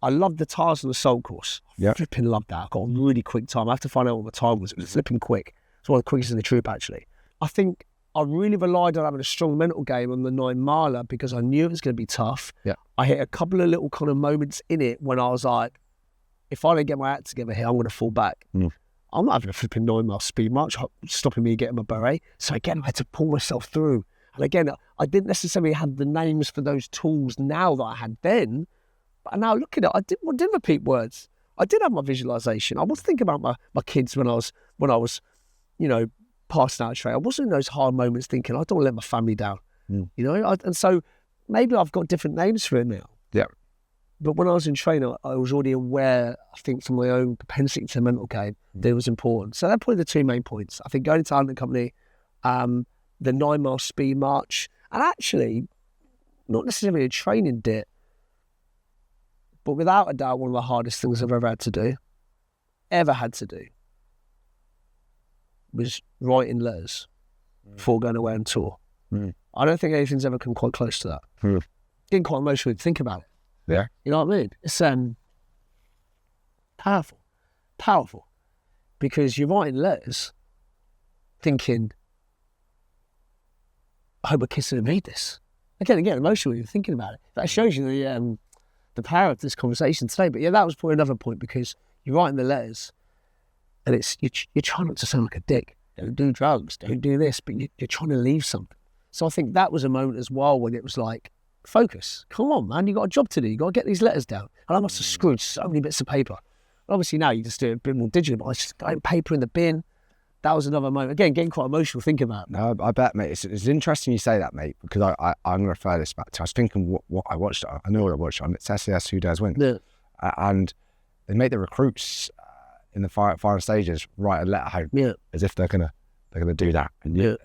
I loved the Tars and the Soul course. I flipping loved that. I got a really quick time. I have to find out what the time was. It was flipping quick. It's one of the quickest in the troop, actually. I think I really relied on having a strong mental game on the 9 miler because I knew it was going to be tough. Yeah. I hit a couple of little kind of moments in it when I was like, if I don't get my act together here, I'm going to fall back. I'm not having a flipping 9 mile speed march stopping me getting my beret. So again, I had to pull myself through. And again, I didn't necessarily have the names for those tools now that I had then, but now look at it, I didn't repeat words. I did have my visualization. I was thinking about my kids when I was, you know, passing out of trade. I wasn't in those hard moments thinking, I don't want to let my family down. You know, and so maybe I've got different names for it now. Yeah. But when I was in training, I was already aware, I think, from my own propensity to the mental game, that it was important. So they're probably the two main points. I think going into hunting company, the 9-mile speed march, and actually, not necessarily a training dit, but without a doubt, one of the hardest things I've ever had to do, was writing letters before going away on tour. I don't think anything's ever come quite close to that. Getting quite emotional to think about it. Yeah. You know what I mean? It's powerful, because you're writing letters thinking, I hope my kids didn't read this. Again, emotional when you're thinking about it. That shows you the power of this conversation today. But yeah, that was probably another point, because you're writing the letters and it's you're trying not to sound like a dick. Don't do drugs, don't do this, but you're trying to leave something. So I think that was a moment as well when it was like, focus. Come on, man. You got a job to do. You got to get these letters down. And I must have screwed so many bits of paper. And obviously now you just do it a bit more digital. But I just got paper in the bin. That was another moment. Again, getting quite emotional thinking about it. No, I bet, mate. It's interesting you say that, mate, because I'm going to refer this back to. I was thinking what I watched. I know what I watched on. It's SAS Who Dares Win. Yeah. And they make the recruits in the final stages write a letter home. Yeah. As if they're gonna do that. And you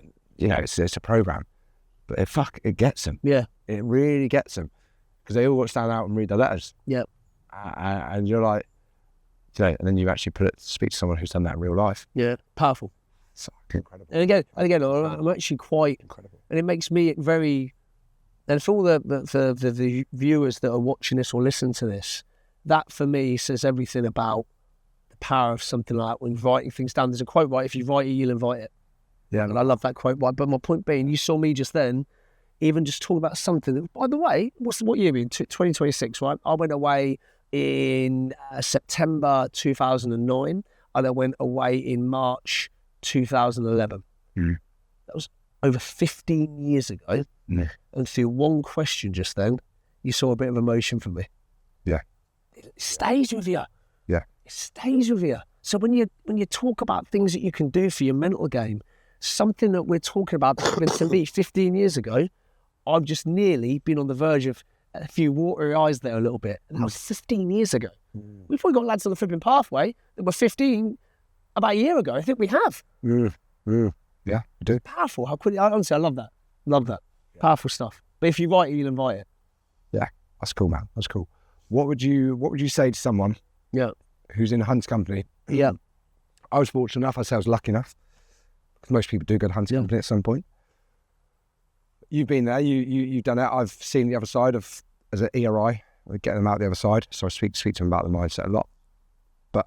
know, it's a program. But it gets them. Yeah. It really gets them, because they all got to stand out and read the letters. Yep. And you're like, you know, and then you actually speak to someone who's done that in real life. Yeah. Powerful. It's incredible. And again, I'm actually quite Incredible. And it makes me very. And for all the viewers that are watching this or listening to this, that for me says everything about the power of something like that. When writing things down, there's a quote, right? If you write it, you'll invite it. Yeah. And I love that quote, right? But my point being, you saw me just then, even just talk about something that, by the way, what year are we in? 2026, right? I went away in September 2009, and I went away in March 2011. That was over 15 years ago. And through one question just then, you saw a bit of emotion from me. Yeah. It stays with you. Yeah. It stays with you. So when you talk about things that you can do for your mental game, something that we're talking about that happened to me 15 years ago, I've just nearly been on the verge of a few watery eyes there a little bit. And that was 15 years ago. We've probably got lads on the flipping pathway that were 15 about a year ago. I think we have. Yeah, we do. Powerful. How quickly, honestly, I love that. Love that. Yeah. Powerful stuff. But if you write it, you'll invite it. Yeah, that's cool, man. That's cool. What would you say to someone who's in a hunts company? Yeah. I was fortunate enough, I say I was lucky enough, because most people do go to hunting company at some point. You've been there, you've done it. I've seen the other side of, as an ERI, getting them out the other side. So I speak to them about the mindset a lot. But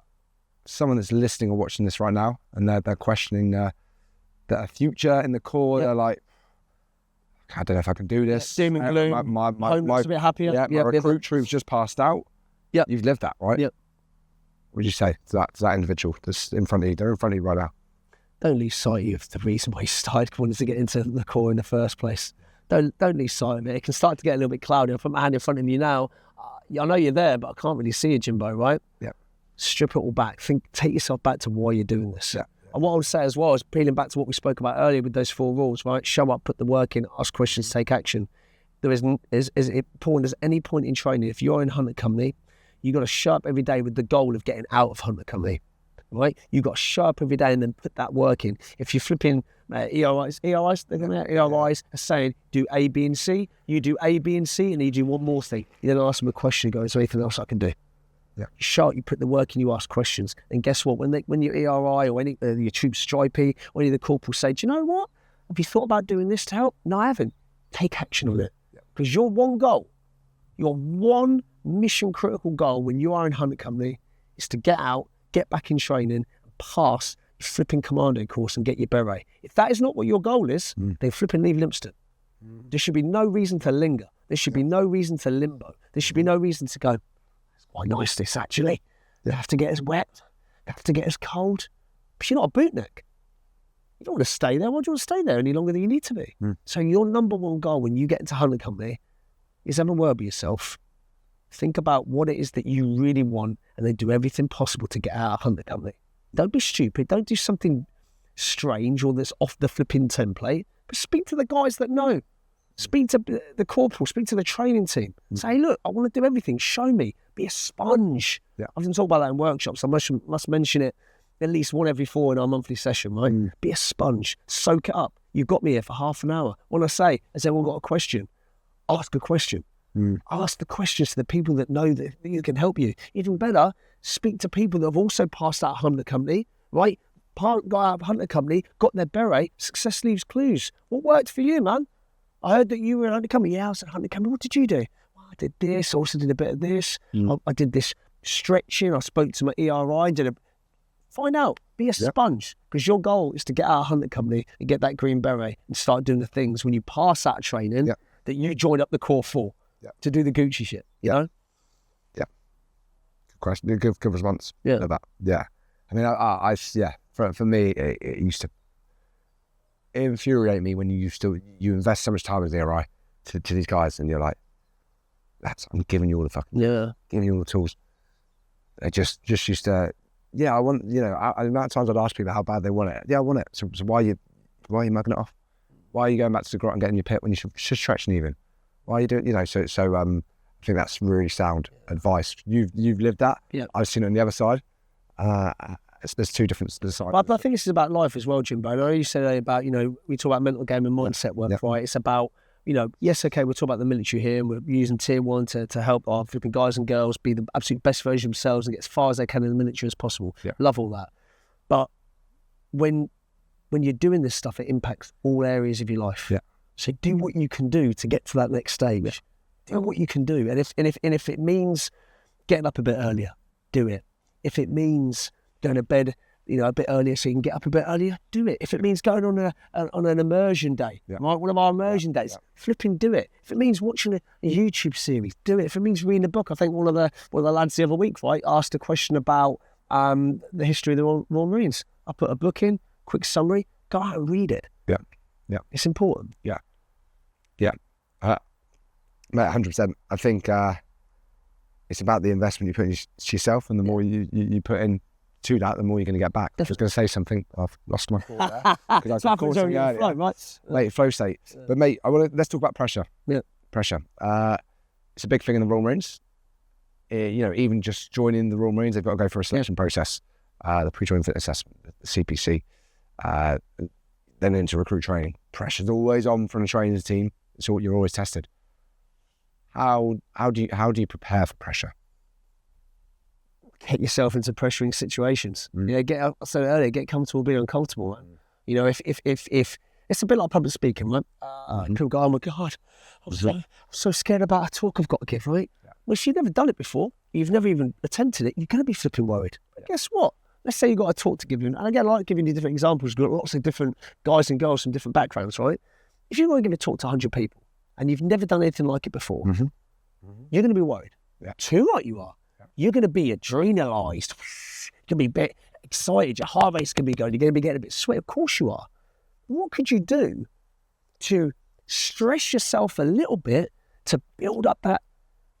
someone that's listening or watching this right now, and they're questioning their future in the core, they're like, I don't know if I can do this. Doom and gloom. My a bit happier. Yeah, my recruit troops just passed out. Yeah, you've lived that, right? Yep. What would you say to that individual that's in front of you? They're in front of you right now. Don't lose sight of the reason why you started wanting to get into the core in the first place. Don't lose sight of it. It can start to get a little bit cloudy. I'll put my hand in front of you now. I know you're there, but I can't really see you, Jimbo, right? Yeah. Strip it all back. Take yourself back to why you're doing this. Yeah. And what I would say as well is peeling back to what we spoke about earlier with those 4 rules, right? Show up, put the work in, ask questions, take action. There is as important as any point in training. If you're in Hunter Company, you got to show up every day with the goal of getting out of Hunter Company, right? You got to show up every day and then put that work in. If you're flipping ERIs are saying do A, B, and C. You do A, B, and C, and you do one more thing. You then ask them a question. Go, is there anything else I can do? Yeah. You show up, you put the work in, you ask questions. And guess what? When your ERI or any your troop stripey or any of the corporals say, do you know what? Have you thought about doing this to help? No, I haven't. Take action on it. Because your one goal, your one mission critical goal when you are in Hunter Company is to get out, get back in training, and pass your flipping commando course and get your beret. If that is not what your goal is, then flipping leave Limpston. There should be no reason to linger. There should be no reason to limbo. There should be no reason to go, it's quite nice this actually. They have to get us wet. They have to get us cold. But you're not a bootneck. You don't want to stay there. Why do you want to stay there any longer than you need to be? So your number one goal when you get into hunting company is have a word with yourself. Think about what it is that you really want and then do everything possible to get out of hunting company. Don't be stupid. Don't do something strange or that's off the flipping template. But speak to the guys that know. Speak to the corporal. Speak to the training team. Say, look, I want to do everything. Show me. Be a sponge. I often talk about that in workshops. I must mention it at least one every 4 in our monthly session, right? Be a sponge. Soak it up. You've got me here for half an hour. When I say, has everyone got a question? Ask a question. Ask the questions to the people that know that you can help you. Even better, speak to people that have also passed out hunter company, right? Got out of hunter company, got their beret, success leaves clues. What worked for you, man? I heard that you were in hunter company. Yeah, I was in hunter company. What did you do? Well, I did this. I also did a bit of this. I did this stretching. I spoke to my ERI. Find out. Be a sponge. Because your goal is to get out of hunter company and get that green beret and start doing the things when you pass that training that you join up the Corps for. To do the Gucci shit, you know? Yeah. Good question. Good response. Yeah. About, yeah. I mean, for me, it used to infuriate me when you invest so much time as the RI to these guys and you're like, I'm giving you all the fucking, giving you all the tools. It just used to, I want, the amount of times I'd ask people how bad they want it. Yeah, I want it. So why are you mugging it off? Why are you going back to the grot and getting your pit when you should stretch even? Why are you doing, so I think that's really sound advice. You've lived that. Yeah. I've seen it on the other side. There's two different sides. But I think this is about life as well, Jimbo. I know you said about, we talk about mental game and mindset work, right? It's about, yes, okay, we'll talk about the military here and we're using tier 1 to help our flipping guys and girls be the absolute best version of themselves and get as far as they can in the military as possible. Yeah. Love all that. But when you're doing this stuff, it impacts all areas of your life. Yeah. So do what you can do to get to that next stage. Do what you can do. And if it means getting up a bit earlier, do it. If it means going to bed, a bit earlier so you can get up a bit earlier, do it. If it means going on an immersion day, right? One of our immersion days, flipping do it. If it means watching a YouTube series, do it. If it means reading a book, I think one of the lads the other week, right, asked a question about the history of the Royal Marines. I put a book in, quick summary, go out and read it. Yeah. Yeah. It's important. Yeah. Yeah. 100%. I think it's about the investment you put into yourself, and the more you put in to that, the more you're going to get back. Definitely. I was going to say something. I've lost my thought there. Because I was flow, right? Late flow state. Yeah. But mate, let's talk about pressure. Yeah. Pressure. It's a big thing in the Royal Marines. Even just joining the Royal Marines, they've got to go for a selection process. The pre-join fitness assessment, the CPC. Then into recruit training. Pressure's always on from the training team. So you're always tested. How do you prepare for pressure? Get yourself into pressuring situations. Get comfortable being uncomfortable. Man. If it's a bit like public speaking, right? People go, oh my God, I'm so scared about a talk I've got to give, right? Yeah. Well, if you've never done it before, you've never even attempted it, you're going to be flipping worried. But guess what? Let's say you've got a talk to give you, and again, I like giving you different examples. You've got lots of different guys and girls from different backgrounds, right? If you're going to give a talk to 100 people and you've never done anything like it before, you're going to be worried. Yeah. Too right you are. Yeah. You're going to be adrenalised. You're going to be a bit excited. Your heart rate's going to be going. You're going to be getting a bit sweaty. Of course you are. What could you do to stress yourself a little bit to build up that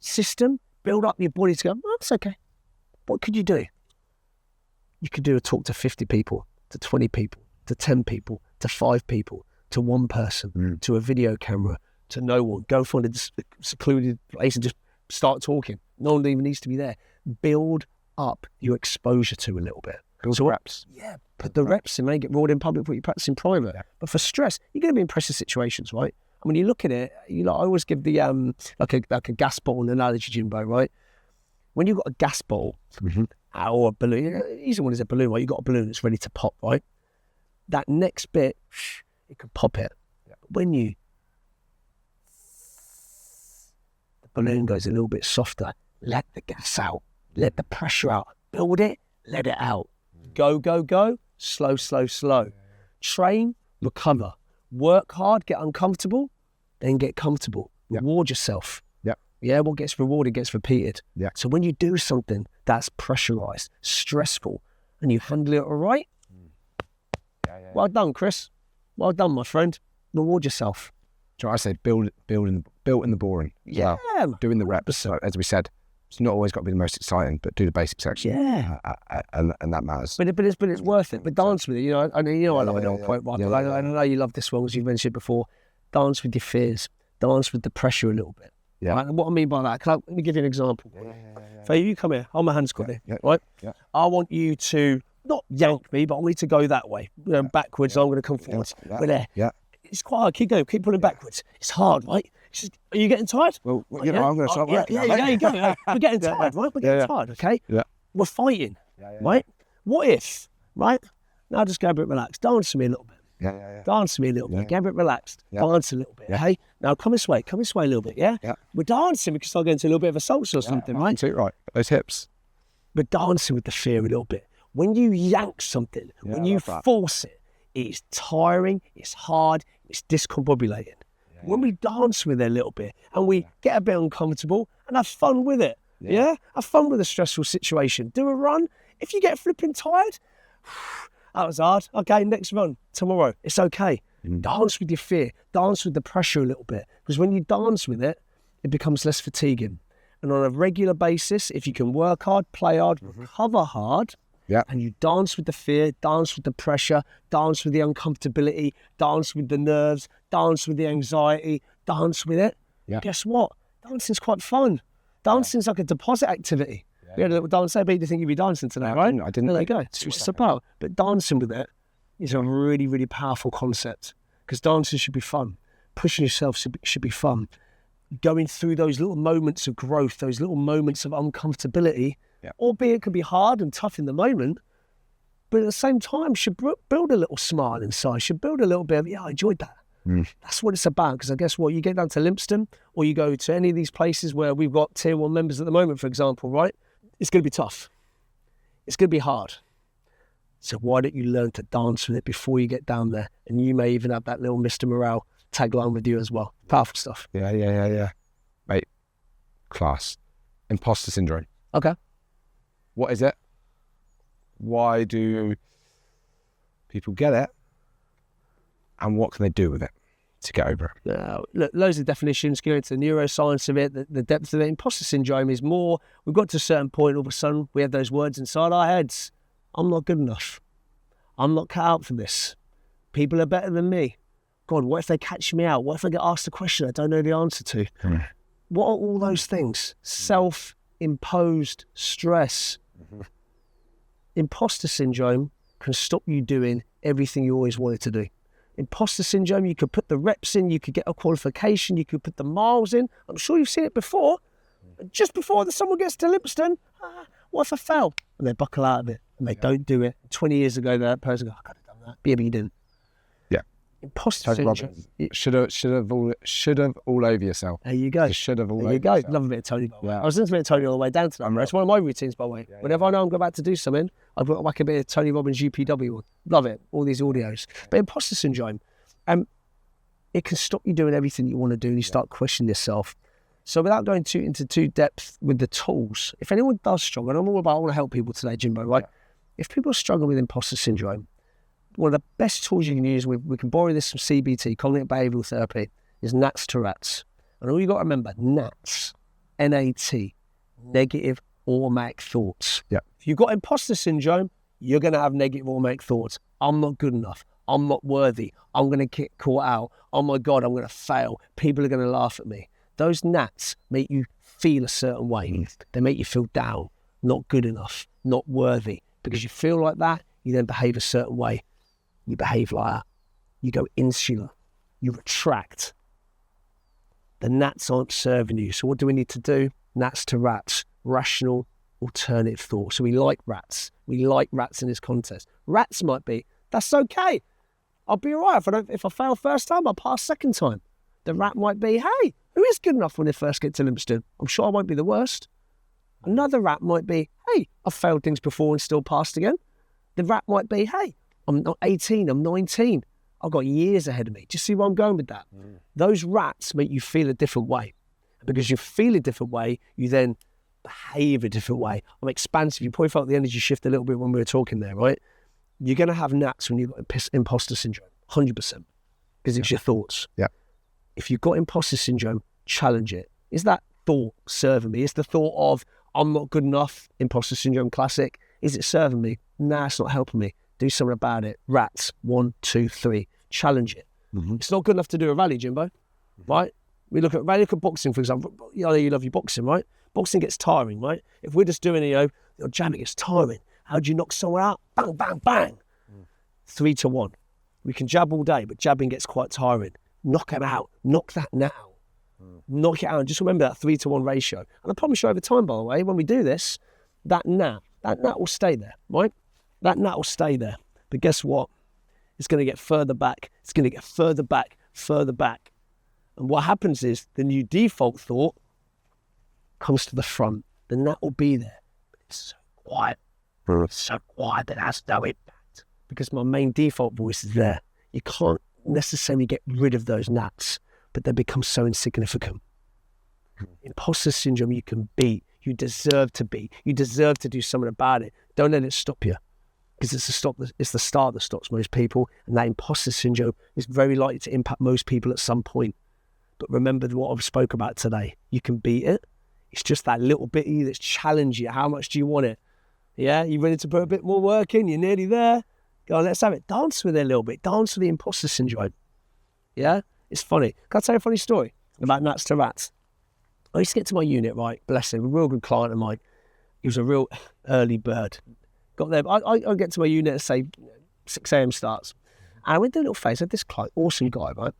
system, build up your body to go, oh, it's okay. What could you do? You could do a talk to 50 people, to 20 people, to 10 people, to 5 people, to 1 person, to a video camera, to no one. Go find a secluded place and just start talking. No one even needs to be there. Build up your exposure to a little bit. Build reps. Yeah, put the reps in, make it raw in public, what you practice in private. Yeah. But for stress, you're going to be in pressure situations, right? And when you look at it, I always give the like a gas bottle analogy, Jimbo, right? When you've got a gas bottle or a balloon, easy one is a balloon, right? You've got a balloon that's ready to pop, right? That next bit, it can pop it. Yeah. But when the balloon goes a little bit softer, let the gas out, let the pressure out, build it, let it out. Go, go, go, slow, slow, slow. Train, recover. Work hard, get uncomfortable, then get comfortable. Reward yourself. Yeah, what gets rewarded gets repeated. Yeah. So when you do something that's pressurized, stressful, and you handle it all right, Well done, Chris. Well done, my friend. Reward yourself. Do you know what I say? Built in the boring. Yeah. Well. Doing the reps. So, as we said, it's not always got to be the most exciting, but do the basics actually. Yeah. And that matters. But it's worth it. But dance with it. I love an old quote, Michael. I know you love this one, as you've mentioned before. Dance with your fears. Dance with the pressure a little bit. Yeah. Right? And what I mean by that, let me give you an example. Faye, you come here. Hold my hands quickly. Right? Yeah. I want you to not yank me, but I want you to go that way. Backwards. I'm going to come forwards. We're there. Yeah. It's quite hard. Keep going. Keep pulling backwards. It's hard, right? Are you getting tired? Well, I'm going to start working. Yeah, there you go. We're getting tired, right? We're getting tired, okay? Yeah. We're fighting, right? What if, right? Now just go a bit relaxed. Dance to me a little bit. Yeah. Dance to me a little bit. Get a bit relaxed. Dance a little bit, okay? Now come this way. Come this way a little bit, yeah? We're dancing. We can start getting to a little bit of a salsa or something, right? Right. Those hips. We're dancing with the fear a little bit. When you yank something, when you force it, it's tiring, it's hard, it's discombobulating. When we dance with it a little bit and we get a bit uncomfortable and have fun with it, have fun with a stressful situation. Do a run. If you get flipping tired, that was hard. Okay, next run tomorrow. It's okay. Dance with your fear. Dance with the pressure a little bit. Because when you dance with it, it becomes less fatiguing. And on a regular basis, if you can work hard, play hard, recover hard, and you dance with the fear, dance with the pressure, dance with the uncomfortability, dance with the nerves, dance with the anxiety, dance with it. Guess what? Dancing's quite fun. Dancing's like a deposit activity. We had a little dance. I bet you think you'd be dancing today, right? I didn't. There you go. It's what it's about. But dancing with it is a really, really powerful concept because dancing should be fun. Pushing yourself should be fun. Going through those little moments of growth, those little moments of uncomfortability, albeit it can be hard and tough in the moment, but at the same time should build a little smile inside, should build a little bit of, I enjoyed that. That's what it's about, because I guess what, you get down to Lympstone or you go to any of these places where we've got tier 1 members at the moment, for example, right? It's going to be tough. It's going to be hard. So why don't you learn to dance with it before you get down there? And you may even have that little Mr. Morale tagline with you as well. Powerful stuff. Yeah. Mate, class. Imposter syndrome. Okay. What is it? Why do people get it? And what can they do with it to get over it? Look, loads of definitions, go into the neuroscience of it, the depth of it. Imposter syndrome is more, we've got to a certain point, all of a sudden, we have those words inside our heads. I'm not good enough. I'm not cut out for this. People are better than me. God, what if they catch me out? What if I get asked a question I don't know the answer to? What are all those things? Self-imposed stress. Imposter syndrome can stop you doing everything you always wanted to do. Imposter syndrome, you could put the reps in, you could get a qualification, you could put the miles in. I'm sure you've seen it before. Just before someone gets to Lympstone, what if I fail? And they buckle out of it and they don't do it. 20 years ago, that person goes, I could have done that. But you didn't. Yeah. Imposter syndrome. Should have all over yourself. There you go. Should have all there over you go. yourself. Love a bit of Tony. I was listening to a bit of Tony all the way down to that. It's one of my routines, by the way. Whenever I know I'm about to do something, I've got to whack a bit of Tony Robbins UPW. Love it. All these audios. But imposter syndrome, it can stop you doing everything you want to do and you start questioning yourself. So without going into too depth with the tools, if anyone does struggle, and I want to help people today, Jimbo, right? If people struggle with imposter syndrome, one of the best tools you can use, we can borrow this from CBT, cognitive behavioural therapy, is NATs to RATs. And all you got to remember, NATs, N-A-T, negative automatic thoughts. Yeah. If you've got imposter syndrome, you're going to have negative automatic thoughts. I'm not good enough. I'm not worthy. I'm going to get caught out. Oh my God, I'm going to fail. People are going to laugh at me. Those NATs make you feel a certain way. They make you feel down, not good enough, not worthy. Because you feel like that, you then behave a certain way. You behave like that. You go insular. You retract. The NATs aren't serving you. So what do we need to do? NATs to RATs, rational alternative thought. So we like RATs. We like RATs in this contest. RATs might be, that's okay. I'll be all right. If I fail first time, I'll pass second time. The RAT might be, hey, who is good enough when they first get to Lympstone? I'm sure I won't be the worst. Another RAT might be, hey, I've failed things before and still passed again. The RAT might be, hey, I'm not 18, I'm 19. I've got years ahead of me. Do you see where I'm going with that? Those RATs make you feel a different way. And because you feel a different way, you then behave a different way. I'm expansive. You probably felt the energy shift a little bit when we were talking there, right? You're going to have gnats when you've got imposter syndrome, 100%, because it's your thoughts. Yeah. If you've got imposter syndrome, challenge it. Is that thought serving me? Is the thought of, I'm not good enough, imposter syndrome classic, is it serving me? Nah, it's not helping me. Do something about it. Rats, 1, 2, 3. Challenge it. It's not good enough to do a rally, Jimbo, right? We look at boxing, for example. You know you love your boxing, right? Boxing gets tiring, right? If we're just doing, your jamming gets tiring. How do you knock someone out? Bang, bang, bang. 3 to 1. We can jab all day, but jabbing gets quite tiring. Knock him out. Knock that now. Knock it out. And just remember that 3 to 1 ratio. And I promise you over time, by the way, when we do this, that gnat will stay there, right? That gnat will stay there. But guess what? It's going to get further back. It's going to get further back, further back. And what happens is the new default thought comes to the front. The gnat will be there. But it's so quiet. It's so quiet that it has no impact. Because my main default voice is there. You can't necessarily get rid of those gnats, but they become so insignificant. Imposter syndrome you can beat. You deserve to beat. You deserve to do something about it. Don't let it stop you. Because it's the start that stops most people. And that imposter syndrome is very likely to impact most people at some point. But remember what I've spoke about today. You can beat it. It's just that little bit of you that's challenging you. How much do you want it? Yeah, you ready to put a bit more work in? You're nearly there. Go on, let's have it. Dance with it a little bit. Dance with the imposter syndrome. Yeah, it's funny. Can I tell you a funny story about gnats to rats? I used to get to my unit, right? Bless him, a real good client of mine. He was a real early bird. Got there. I get to my unit at, say, 6 a.m. starts. And I went through a little phase. I had this client, awesome guy, right?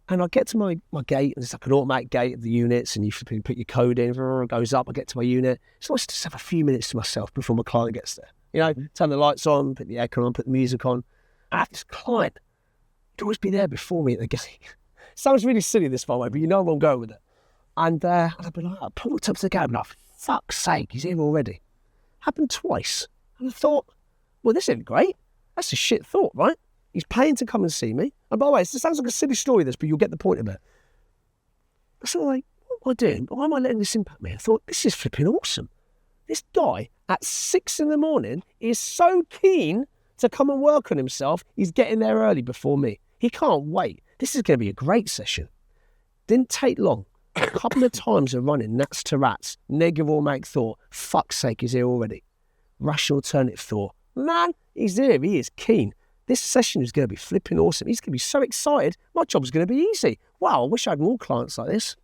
And I get to my gate, and it's like an automatic gate of the units, and you put your code in, it goes up, I get to my unit. It's nice to just have a few minutes to myself before my client gets there. Turn the lights on, put the aircon on, put the music on. I have this client. He'd always be there before me at the gate. Sounds really silly this far away, but you know where I'm going with it. And I'd be like, I pulled up to the gate, and I'm like, fuck's sake, he's here already. Happened twice. And I thought, well, this ain't great. That's a shit thought, right? He's paying to come and see me. And by the way, it sounds like a silly story, this, but you'll get the point of it. I was like, what am I doing? Why am I letting this impact me? I thought, this is flipping awesome. This guy at 6 a.m. is so keen to come and work on himself. He's getting there early before me. He can't wait. This is going to be a great session. Didn't take long. A couple of times of running, gnats to rats, negative automatic thought, fuck's sake, he's here already. Rational alternative thought, man, he's here, he is keen. This session is going to be flipping awesome. He's going to be so excited. My job's going to be easy. Wow, I wish I had more clients like this.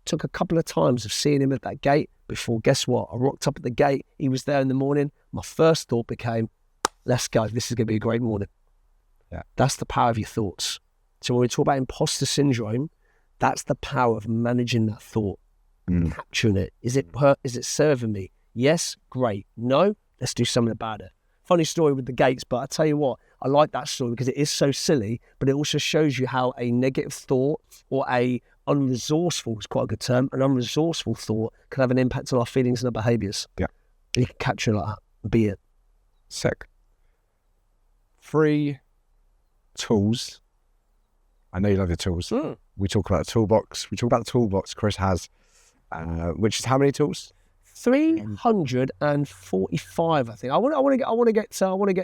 Took a couple of times of seeing him at that gate before, guess what? I rocked up at the gate. He was there in the morning. My first thought became, let's go. This is going to be a great morning. Yeah. That's the power of your thoughts. So when we talk about imposter syndrome, that's the power of managing that thought, capturing it. Is it serving me? Yes, great. No, let's do something about it. Funny story with the gates, but I tell you what, I like that story because it is so silly, but it also shows you how a negative thought or a unresourceful, is quite a good term, an unresourceful thought can have an impact on our feelings and our behaviours. Yeah. And you can capture it like that and be it. Sick. 3 tools. I know you love your tools. We talk about the toolbox. We talk about the toolbox Chris has, which is how many tools? 345, I think. I want to get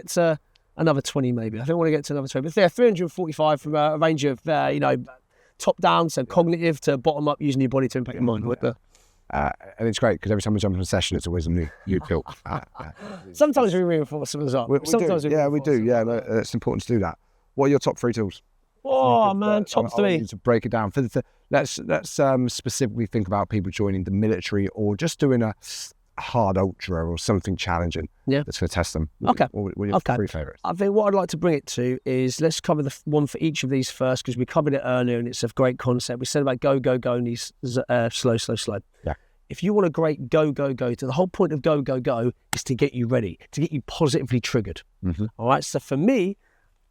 to another 20 maybe. I think I want to get to another 20. But yeah, 345 from a range of top down, so cognitive to bottom up, using your body to impact your mind. And it's great because every time we jump into a session, it's always a new tool. Sometimes we reinforce them as well. We do. Yeah, no, it's important to do that. What are your top 3 tools? Oh man, top 3. I want you to break it down. Let's specifically think about people joining the military or just doing a hard ultra or something challenging. Yeah, that's going to test them. Okay. What are your 3 favourites? I think what I'd like to bring it to is let's cover the one for each of these first because we covered it earlier and it's a great concept. We said about go and these slow. Yeah. If you want a great go, the whole point of go is to get you ready, to get you positively triggered. All right. So for me,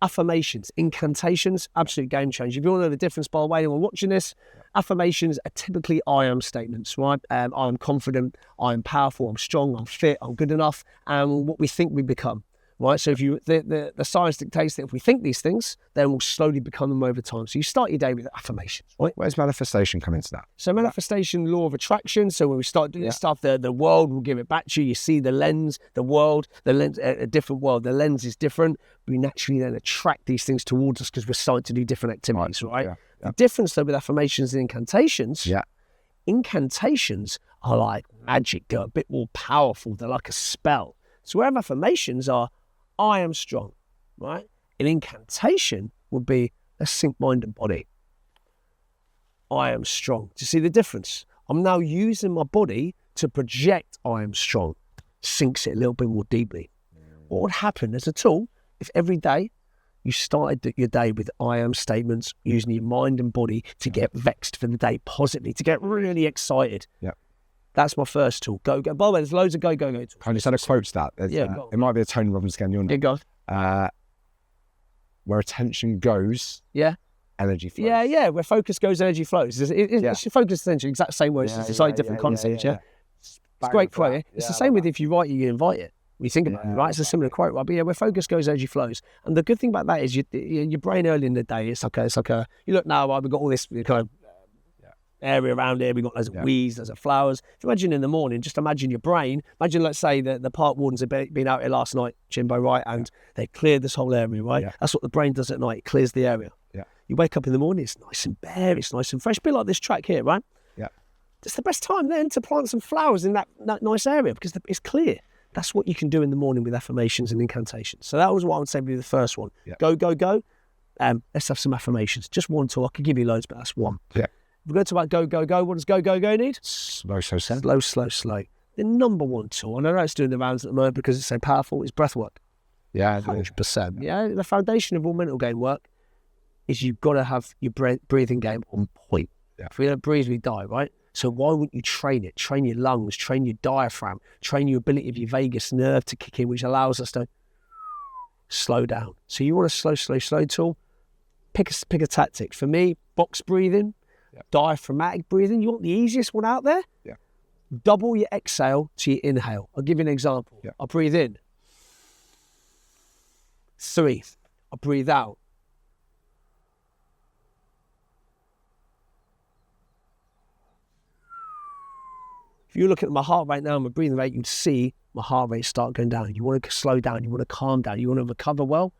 affirmations, incantations, absolute game changer. If you want to know the difference, by the way, anyone watching this, affirmations are typically I am statements, right? I am confident, I am powerful, I'm strong, I'm fit, I'm good enough, and what we think we become. right? So if you, the science dictates that if we think these things, then we'll slowly become them over time. So you start your day with affirmations, right? Where's manifestation come into that? So manifestation, law of attraction. So when we start doing this stuff, the world will give it back to you. You see the lens, the world, the lens, a different world. The lens is different. We naturally then attract these things towards us because we're starting to do different activities, right? Yeah. The difference though with affirmations and incantations, Yeah. incantations are like magic. They're a bit more powerful. They're like a spell. So wherever affirmations are, I am strong, right? An incantation would be a sync mind and body. I am strong. Do you see the difference? I'm now using my body to project I am strong. Sinks it a little bit more deeply. What would happen as a tool if every day you started your day with I am statements, using your mind and body to get vexed for the day positively, to get really excited? Yeah. That's my first tool. Go, go. By the way, there's loads of go, go, go tools. I just had a quote to that. It might be a Tony Robbins again. Here goes. Where attention goes, energy flows. Yeah. Where focus goes, energy flows. It's focus attention, exact same words. It's a slightly different concept, It's a great quote. Yeah? It's the same with if you write it, you invite it. When you think about it, right? It's a similar quote, right? But yeah, where focus goes, energy flows. And the good thing about that is your brain early in the day, it's like a you look now, right, we've got all this kind of area around here, we've got loads of weeds, loads of flowers. If you imagine in the morning, just imagine your brain, imagine let's say that the park wardens have been out here last night, Jimbo, right? And they cleared this whole area, right? Yeah. That's what the brain does at night, it clears the area. Yeah. You wake up in the morning, it's nice and bare, it's nice and fresh, a bit like this track here, right? Yeah. It's the best time then to plant some flowers in that nice area because it's clear. That's what you can do in the morning with affirmations and incantations. So that was what I would say would be the first one. Yeah. Go, go, go. Let's have some affirmations. Just one tool. I could give you loads, but that's one. Yeah. We're going to talk about go, go, go. What does go, go, go need? Slow. Slow. The number one tool, and I know it's doing the rounds at the moment because it's so powerful, is breath work. Yeah, 100%. Yeah, the foundation of all mental game work is you've got to have your breathing game on point. Yeah. If we don't breathe, we die, right? So why wouldn't you train it? Train your lungs, train your diaphragm, train your ability of your vagus nerve to kick in, which allows us to slow down. So you want a slow tool? Pick a tactic. For me, box breathing, diaphragmatic breathing. You want the easiest one out there? Yeah. Double your exhale to your inhale. I'll give you an example. Yeah. I breathe in. 3. I breathe out. If you look at my heart rate now and my breathing rate, you'd see my heart rate start going down. You want to slow down. You want to calm down. You want to recover well.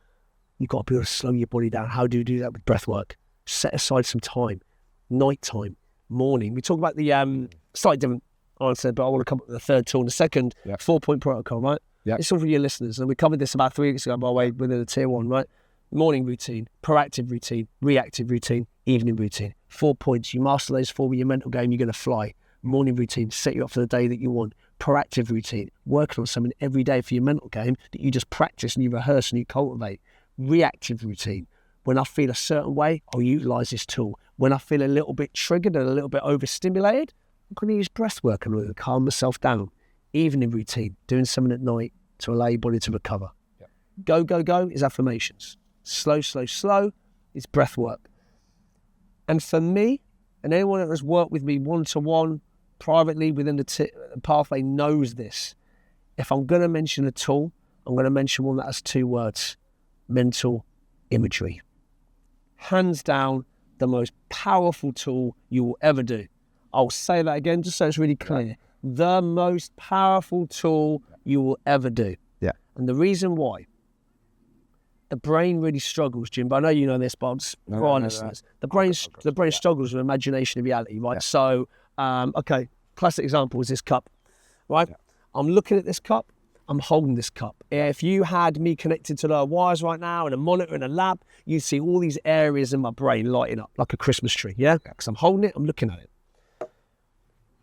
You've got to be able to slow your body down. How do you do that with breath work? Set aside some time. Nighttime, morning. We talk about the slightly different answer, but I want to come up with the third tool. And the second 4-point protocol, right? Yeah. It's all for your listeners. And we covered this about 3 weeks ago, by the way, within the tier 1, right? Morning routine, proactive routine, reactive routine, evening routine. 4 points. You master those 4 with your mental game, you're going to fly. Morning routine, set you up for the day that you want. Proactive routine, working on something every day for your mental game that you just practice and you rehearse and you cultivate. Reactive routine, when I feel a certain way, I'll utilise this tool. When I feel a little bit triggered and a little bit overstimulated, I'm going to use breath work and calm myself down. Evening routine, doing something at night to allow your body to recover. Yep. Go, go, go is affirmations. Slow is breath work. And for me, and anyone that has worked with me one-to-one, privately within the pathway knows this. If I'm going to mention a tool, I'm going to mention one that has 2 words. Mental imagery. Hands down, the most powerful tool you will ever do. I'll say that again just so it's really clear. The most powerful tool you will ever do. Yeah. And the reason why, the brain really struggles, Jim, but I know you know this, but for our listeners, the brain struggles with imagination and reality, right? Yeah. So, okay, classic example is this cup, right? Yeah. I'm looking at this cup, I'm holding this cup. If you had me connected to the wires right now and a monitor and a lab, you'd see all these areas in my brain lighting up like a Christmas tree, yeah? Because I'm holding it, I'm looking at it.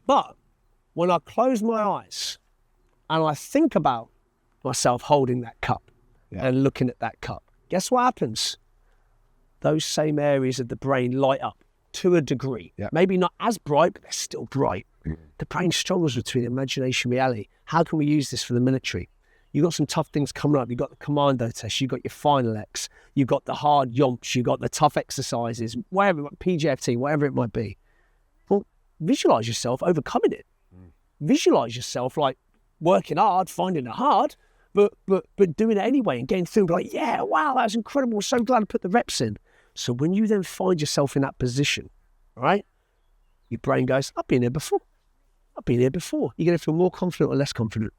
But when I close my eyes and I think about myself holding that cup and looking at that cup, guess what happens? Those same areas of the brain light up to a degree. Yeah. Maybe not as bright, but they're still bright. The brain struggles between imagination and reality. How can we use this for the military? You've got some tough things coming up. You've got the commando test. You've got your final X. You've got the hard yomps. You've got the tough exercises, whatever, PGFT, whatever it might be. Well, visualize yourself overcoming it. Visualize yourself like working hard, finding it hard, but doing it anyway and getting through and be like, yeah, wow, that was incredible. So glad I put the reps in. So when you then find yourself in that position, right, your brain goes, I've been here before. I've been here before. You're going to feel more confident or less confident?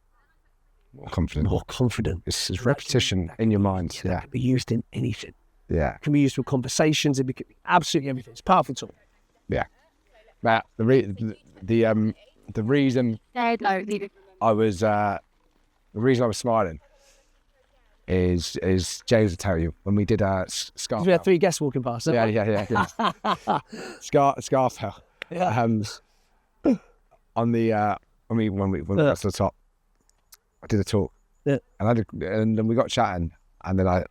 More confident. More confident. It's repetition in your mind. That can be used in anything. Yeah. It can be used for conversations. It can be absolutely everything. It's a powerful tool. Yeah. Matt, the reason I was smiling is James will tell you when we did Scarfell. We had 3 guests walking past. Yeah. Scarfell. Yeah. On the when we got to the top, I did a talk. Yeah. And then we got chatting, and then I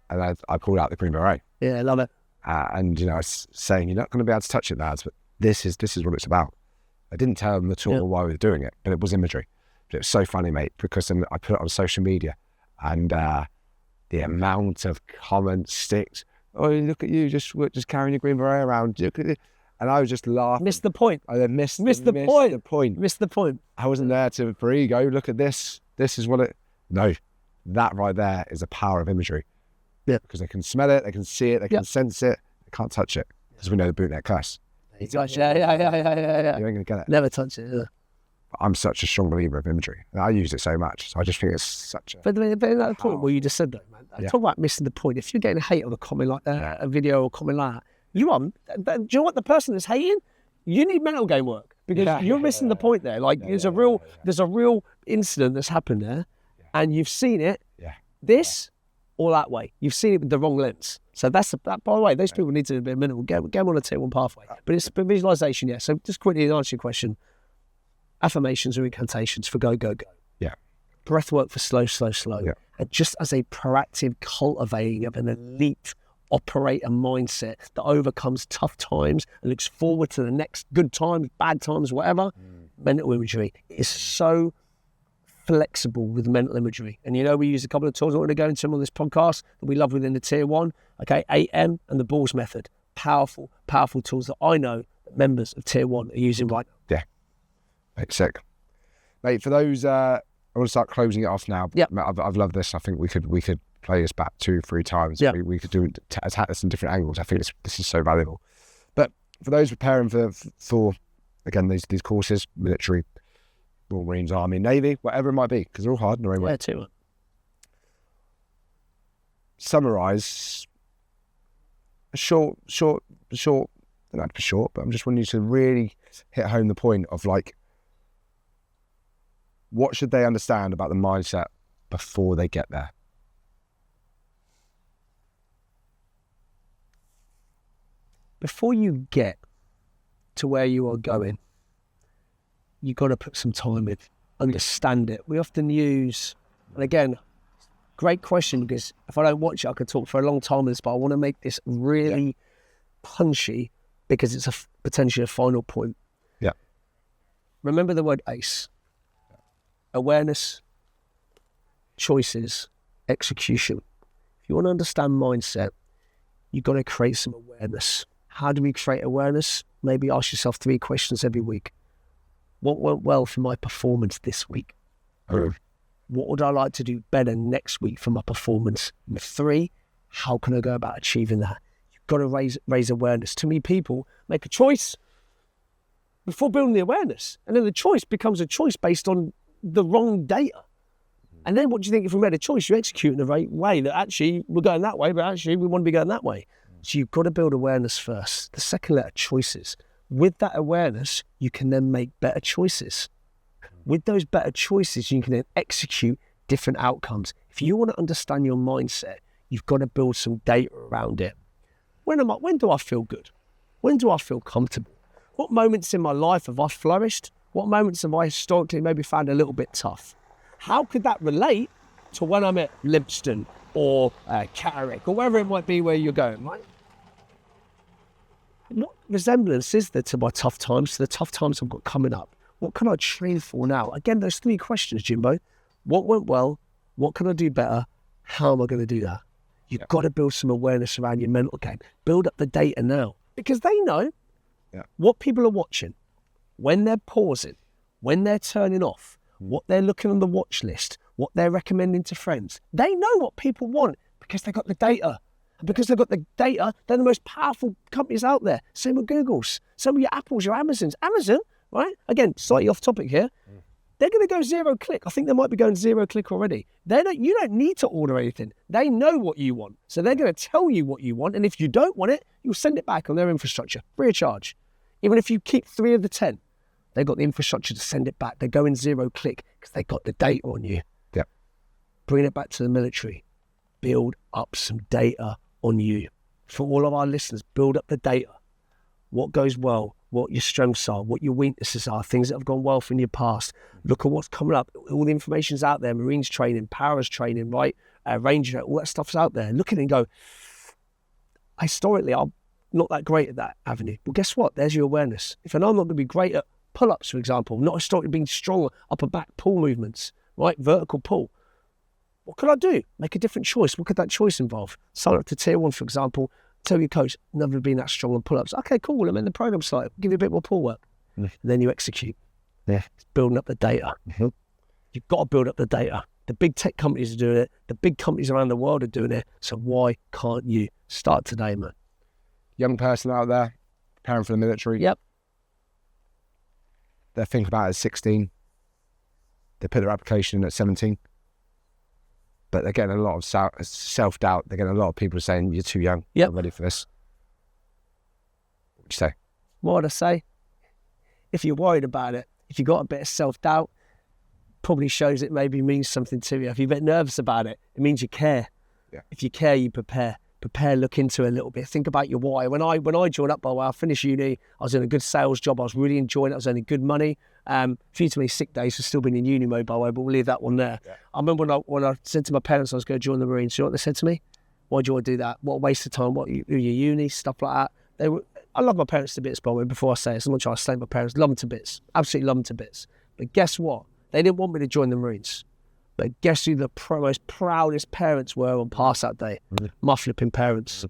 pulled out the Green Beret. Yeah, I love it. And I was saying, you're not going to be able to touch it, lads, but this is what it's about. I didn't tell them at all why we were doing it, but it was imagery. But it was so funny, mate, because then I put it on social media, and the amount of comments, sticks. Oh, look at you, just carrying your Green Beret around. Look at it. And I was just laughing. Missed the point. I missed the point. Missed the point. I wasn't there for ego. Look at this. This is what it. No, that right there is the power of imagery. Yeah. Because they can smell it, they can see it, they can sense it. They can't touch it, because we know the bootneck curse. Yeah. You ain't gonna get it. Never touch it. Yeah. I'm such a strong believer of imagery. I use it so much, so I just think it's such a. But that point where you just said that, man. Talk about missing the point. If you're getting hate on a comment like that, a video or comment like that, do you know what? The person that's hating, you need mental game work, because you're missing the point there. Like there's a real incident that's happened there, and you've seen it. Yeah. This or that way. You've seen it with the wrong lens. So that. By the way, those people need to be a mental game on a tier 1 pathway. But it's visualization. Yeah. So just quickly to answer your question. Affirmations or incantations for go. Yeah. Breath work for slow. Yeah. And just as a proactive cultivating of an elite operator mindset that overcomes tough times and looks forward to the next good times, bad times, whatever, mental imagery is so flexible with mental imagery. And we use a couple of tools I want to go into them on this podcast that we love within the tier 1, okay, 8M and the balls method. Powerful tools that I know that members of tier 1 are using right now. Yeah. Mate, sick. Mate, for those, I want to start closing it off now. Yeah. I've loved this. I think we could play this back 2-3 times. Yeah. We could attack this in different angles. I think this is so valuable. But for those preparing for again, these courses, military, Royal Marines, Army, Navy, whatever it might be, because they're all hard in their own way. Yeah, tier 1. Summarise a short, not for short, but I'm just wanting you to really hit home the point of like, what should they understand about the mindset before they get there? Before you get to where you are going, you've got to put some time in, understand it. We often use, and again, great question, because if I don't watch it, I could talk for a long time on this, but I want to make this really punchy because it's potentially a final point. Yeah. Remember the word ACE. Awareness, choices, execution. If you want to understand mindset, you've got to create some awareness. How do we create awareness? Maybe ask yourself 3 questions every week. What went well for my performance this week? What would I like to do better next week for my performance? And 3, how can I go about achieving that? You've got to raise awareness. Too many people make a choice before building the awareness. And then the choice becomes a choice based on the wrong data. And then what do you think if we made a choice? You execute in the right way, that actually we're going that way, but actually we want to be going that way. So you've got to build awareness first. The second letter, choices. With that awareness, you can then make better choices. With those better choices, you can then execute different outcomes. If you want to understand your mindset, you've got to build some data around it. When do I feel good? When do I feel comfortable? What moments in my life have I flourished? What moments have I historically maybe found a little bit tough? How could that relate to when I'm at Limpston or Carrick or wherever it might be where you're going, right? What resemblance is there to my tough times, to the tough times I've got coming up? What can I train for now? Again, those 3 questions, Jimbo. What went well? What can I do better? How am I going to do that? You've got to build some awareness around your mental game. Build up the data now, because they know what people are watching, when they're pausing, when they're turning off, what they're looking on the watch list, what they're recommending to friends. They know what people want because they got the data. And because they've got the data, they're the most powerful companies out there. Same with Googles, same with your Apples, your Amazons. Amazon, right? Again, slightly off topic here. They're going to go 0 click. I think they might be going 0 click already. You don't need to order anything. They know what you want. So they're going to tell you what you want. And if you don't want it, you'll send it back on their infrastructure, free of charge. Even if you keep 3 of the 10, they've got the infrastructure to send it back. They're going 0 click because they got the data on you. Yep. Bring it back to the military. Build up some data on you. For all of our listeners, build up the data. What goes well, what your strengths are, what your weaknesses are, things that have gone well in your past. Look at what's coming up. All the information's out there. Marines training, Paras training, right? Ranger, all that stuff's out there. Look at it and go, historically, I'm not that great at that avenue. Well, guess what? There's your awareness. If I know I'm not going to be great at pull-ups, for example, not historically being strong upper back pull movements, right? Vertical pull. What could I do? Make a different choice. What could that choice involve? Sign up to tier 1, for example. Tell your coach, never been that strong on pull-ups. Okay, cool. I'm in the program site. Give you a bit more pull work. And then you execute. Yeah. It's building up the data. You've got to build up the data. The big tech companies are doing it. The big companies around the world are doing it. So why can't you? Start today, man. Young person out there, preparing for the military. Yep. They're thinking about it at 16. They put their application in at 17. But they're getting a lot of self-doubt. They're getting a lot of people saying, you're too young. Yep. Not ready for this. What would you say? What would I say? If you're worried about it, if you've got a bit of self-doubt, probably shows it maybe means something to you. If you're a bit nervous about it, it means you care. Yeah. If you care, you prepare. Prepare, look into it a little bit. Think about your why. When I joined up, by the way, I finished uni. I was in a good sales job. I was really enjoying it. I was earning good money. A few too many sick days for still being in uni mode, by the way, but we'll leave that one there. Yeah. I remember when I said to my parents I was going to join the Marines, you know what they said to me? Why do you want to do that? What a waste of time. What, your uni, stuff like that. I love my parents to bits, by the way, before I say it. I'm not trying to slay my parents. Love them to bits. Absolutely love them to bits. But guess what? They didn't want me to join the Marines. But guess who the most proudest parents were on pass that day? My flipping parents.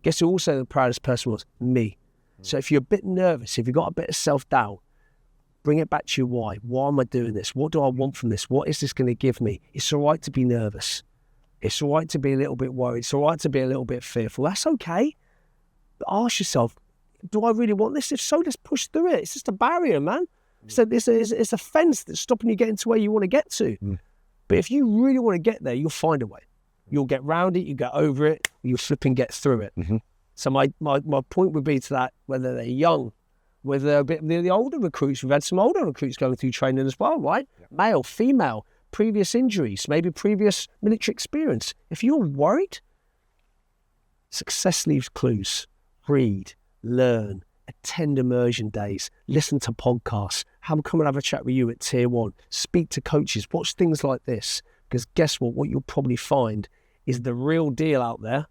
Guess who also the proudest person was? Me. So if you're a bit nervous, if you've got a bit of self-doubt, bring it back to your why. Why am I doing this? What do I want from this? What is this going to give me? It's all right to be nervous. It's all right to be a little bit worried. It's all right to be a little bit fearful. That's okay. But ask yourself, do I really want this? If so, let's push through it. It's just a barrier, man. So it's a fence that's stopping you getting to where you want to get to. But if you really want to get there, you'll find a way. You'll get round it, you get over it, you'll flip and get through it. So my point would be to that, whether they're young, whether they're a bit the older recruits. We've had some older recruits going through training as well, right? Yep. Male, female, previous injuries, maybe previous military experience. If you're worried, success leaves clues. Read, learn, attend immersion days, listen to podcasts, come and have a chat with you at tier 1, speak to coaches, watch things like this. Because guess what you'll probably find is the real deal out there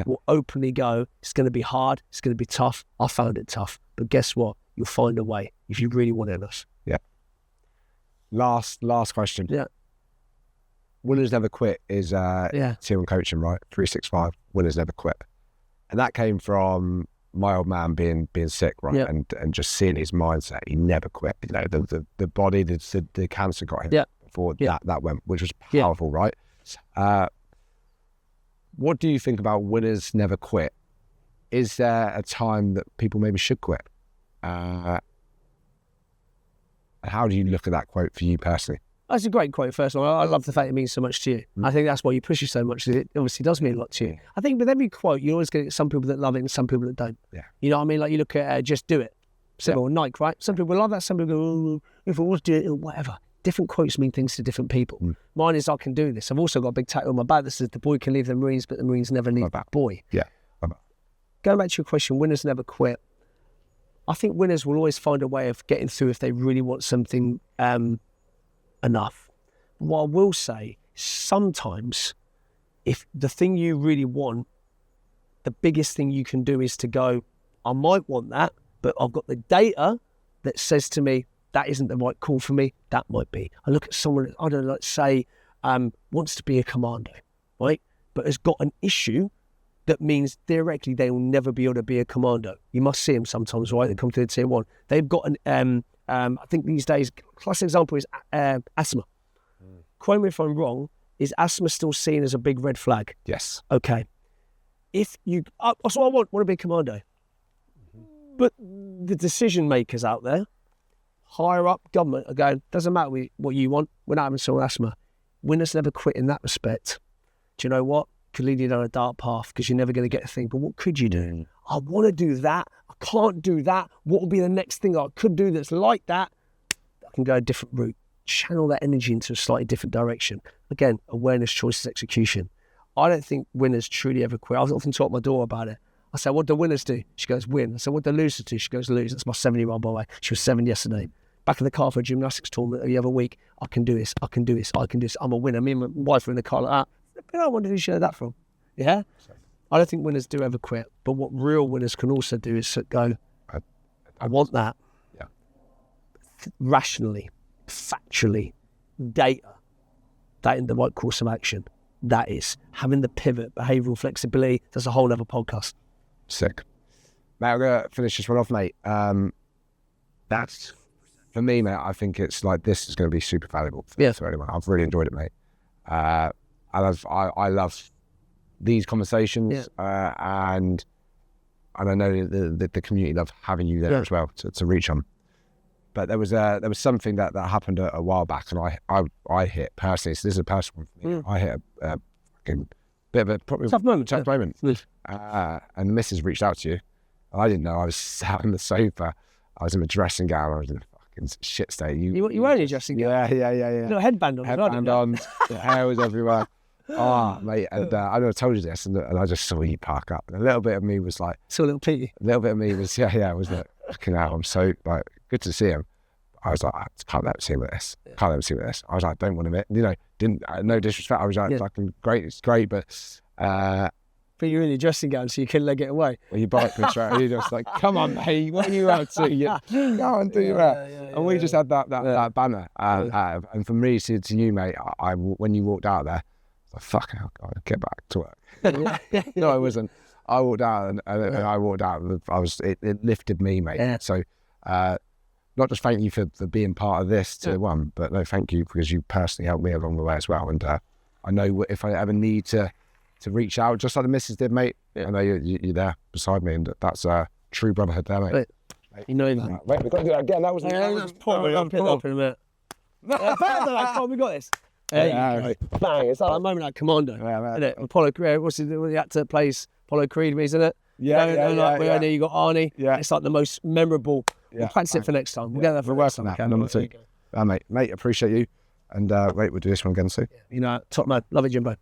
will openly go, it's going to be hard, it's going to be tough. I found it tough. But guess what? You'll find a way if you really want it. Yeah. Last question. Yeah. Winners never quit is tier 1 coaching, right? 365, winners never quit. And that came from my old man being sick, right? Yep. And just seeing his mindset, he never quit. You know, the body, the cancer got him before that went, which was powerful, right? What do you think about winners never quit? Is there a time that people maybe should quit? How do you look at that quote for you personally? That's a great quote, first of all. I love the fact it means so much to you. I think that's why you push it so much. It obviously does mean a lot to you. I think with every quote, you always get some people that love it and some people that don't. Yeah. You know what I mean? Like you look at just do it. Simple, Nike, right? Some people love that. Some people go, oh, if I was do it, or whatever. Different quotes mean things to different people. Mine is, I can do this. I've also got a big tattoo on my back that says, the boy can leave the Marines, but the Marines never leave the boy. Yeah. Going back to your question, winners never quit. I think winners will always find a way of getting through if they really want something enough. What I will say, sometimes if the thing you really want, the biggest thing you can do is to go, I might want that, but I've got the data that says to me, that isn't the right call for me. That might be. I look at someone, I don't know, let's say, wants to be a commando, right? But has got an issue that means theoretically they will never be able to be a commando. You must see them sometimes, right? They come to the tier 1. They've got an, I think these days, classic example is asthma. quote me if I'm wrong, is asthma still seen as a big red flag? Yes. Okay. If you, that's what I want to be a commando. But the decision makers out there, higher up government, are going, doesn't matter what you want, we're not having someone with asthma. Winners never quit in that respect. Do you know what? Could lead you down a dark path because you're never going to get a thing. But what could you do? I want to do that. I can't do that. What will be the next thing I could do that's like that? I can go a different route. Channel that energy into a slightly different direction. Again, awareness, choices, execution. I don't think winners truly ever quit. I was often taught my daughter about it. I said, what do winners do? She goes, win. I said, what do losers do? She goes, lose. That's my 7-year-old, by the way. She was 7 yesterday. Back in the car for a gymnastics tournament the other week. I can do this. I can do this. I can do this. I'm a winner. Me and my wife were in the car like that. But I wonder who she heard that from. Yeah? I don't think winners do ever quit. But what real winners can also do is go, I want that. Yeah. Rationally, factually, data, that in the right course of action. That is having the pivot, behavioural flexibility. That's a whole other podcast. Sick. Mate, I'm going to finish this one off, mate. That's, for me, mate, I think it's like this is going to be super valuable for anyone. I've really enjoyed it, mate. I love these conversations, and I know the community love having you there as well to reach them. But there was something that happened a while back, and I hit personally. So this is a personal one for me. I hit a fucking bit of a probably tough moment. And the missus reached out to you. I didn't know. I was sat on the sofa. I was in my dressing gown. I was in a fucking shit state. You were in your dressing gown? Yeah. No, headband on. Headband on. The hair was everywhere. Mate. And I know I told you this, and I just saw you park up. And a little bit of me was like... Saw little Petey. A little bit of me was, it was like, fucking hell, I'm so, like, good to see him. I was like, I can't let him see with this. Can't let him see with this. I was like, don't want him, no disrespect. I was like, fucking great, it's great, but... But you're in your dressing gown, so you couldn't let it away. Well, you bike me straight. You're just like, come on, mate, what are you up to? Go on, do that. And we just had that banner. And from me to you, mate, I when you walked out there, I was like, fuck, I'll get back to work. No, I wasn't. I walked out, and I walked out. It lifted me, mate. Yeah. So, not just thank you for being part of this one, but no, thank you because you personally helped me along the way as well. And I know if I ever need to reach out, just like the missus did, mate. I know you're there beside me, and that's true brotherhood there, mate. You know that. Wait, we've got to do that again. That was I'll pick up in a minute. Come on, we got this. Bang! It's like that moment at Commando, isn't it? Apollo Creed, what's the actor plays Apollo Creed, isn't it? Yeah. You got Arnie. Yeah. It's like the most memorable. We'll practice it for next time. We'll get that for work on that. Number 2. Mate, appreciate you. And wait, we'll do this one again soon. Top man. Love it, Jimbo.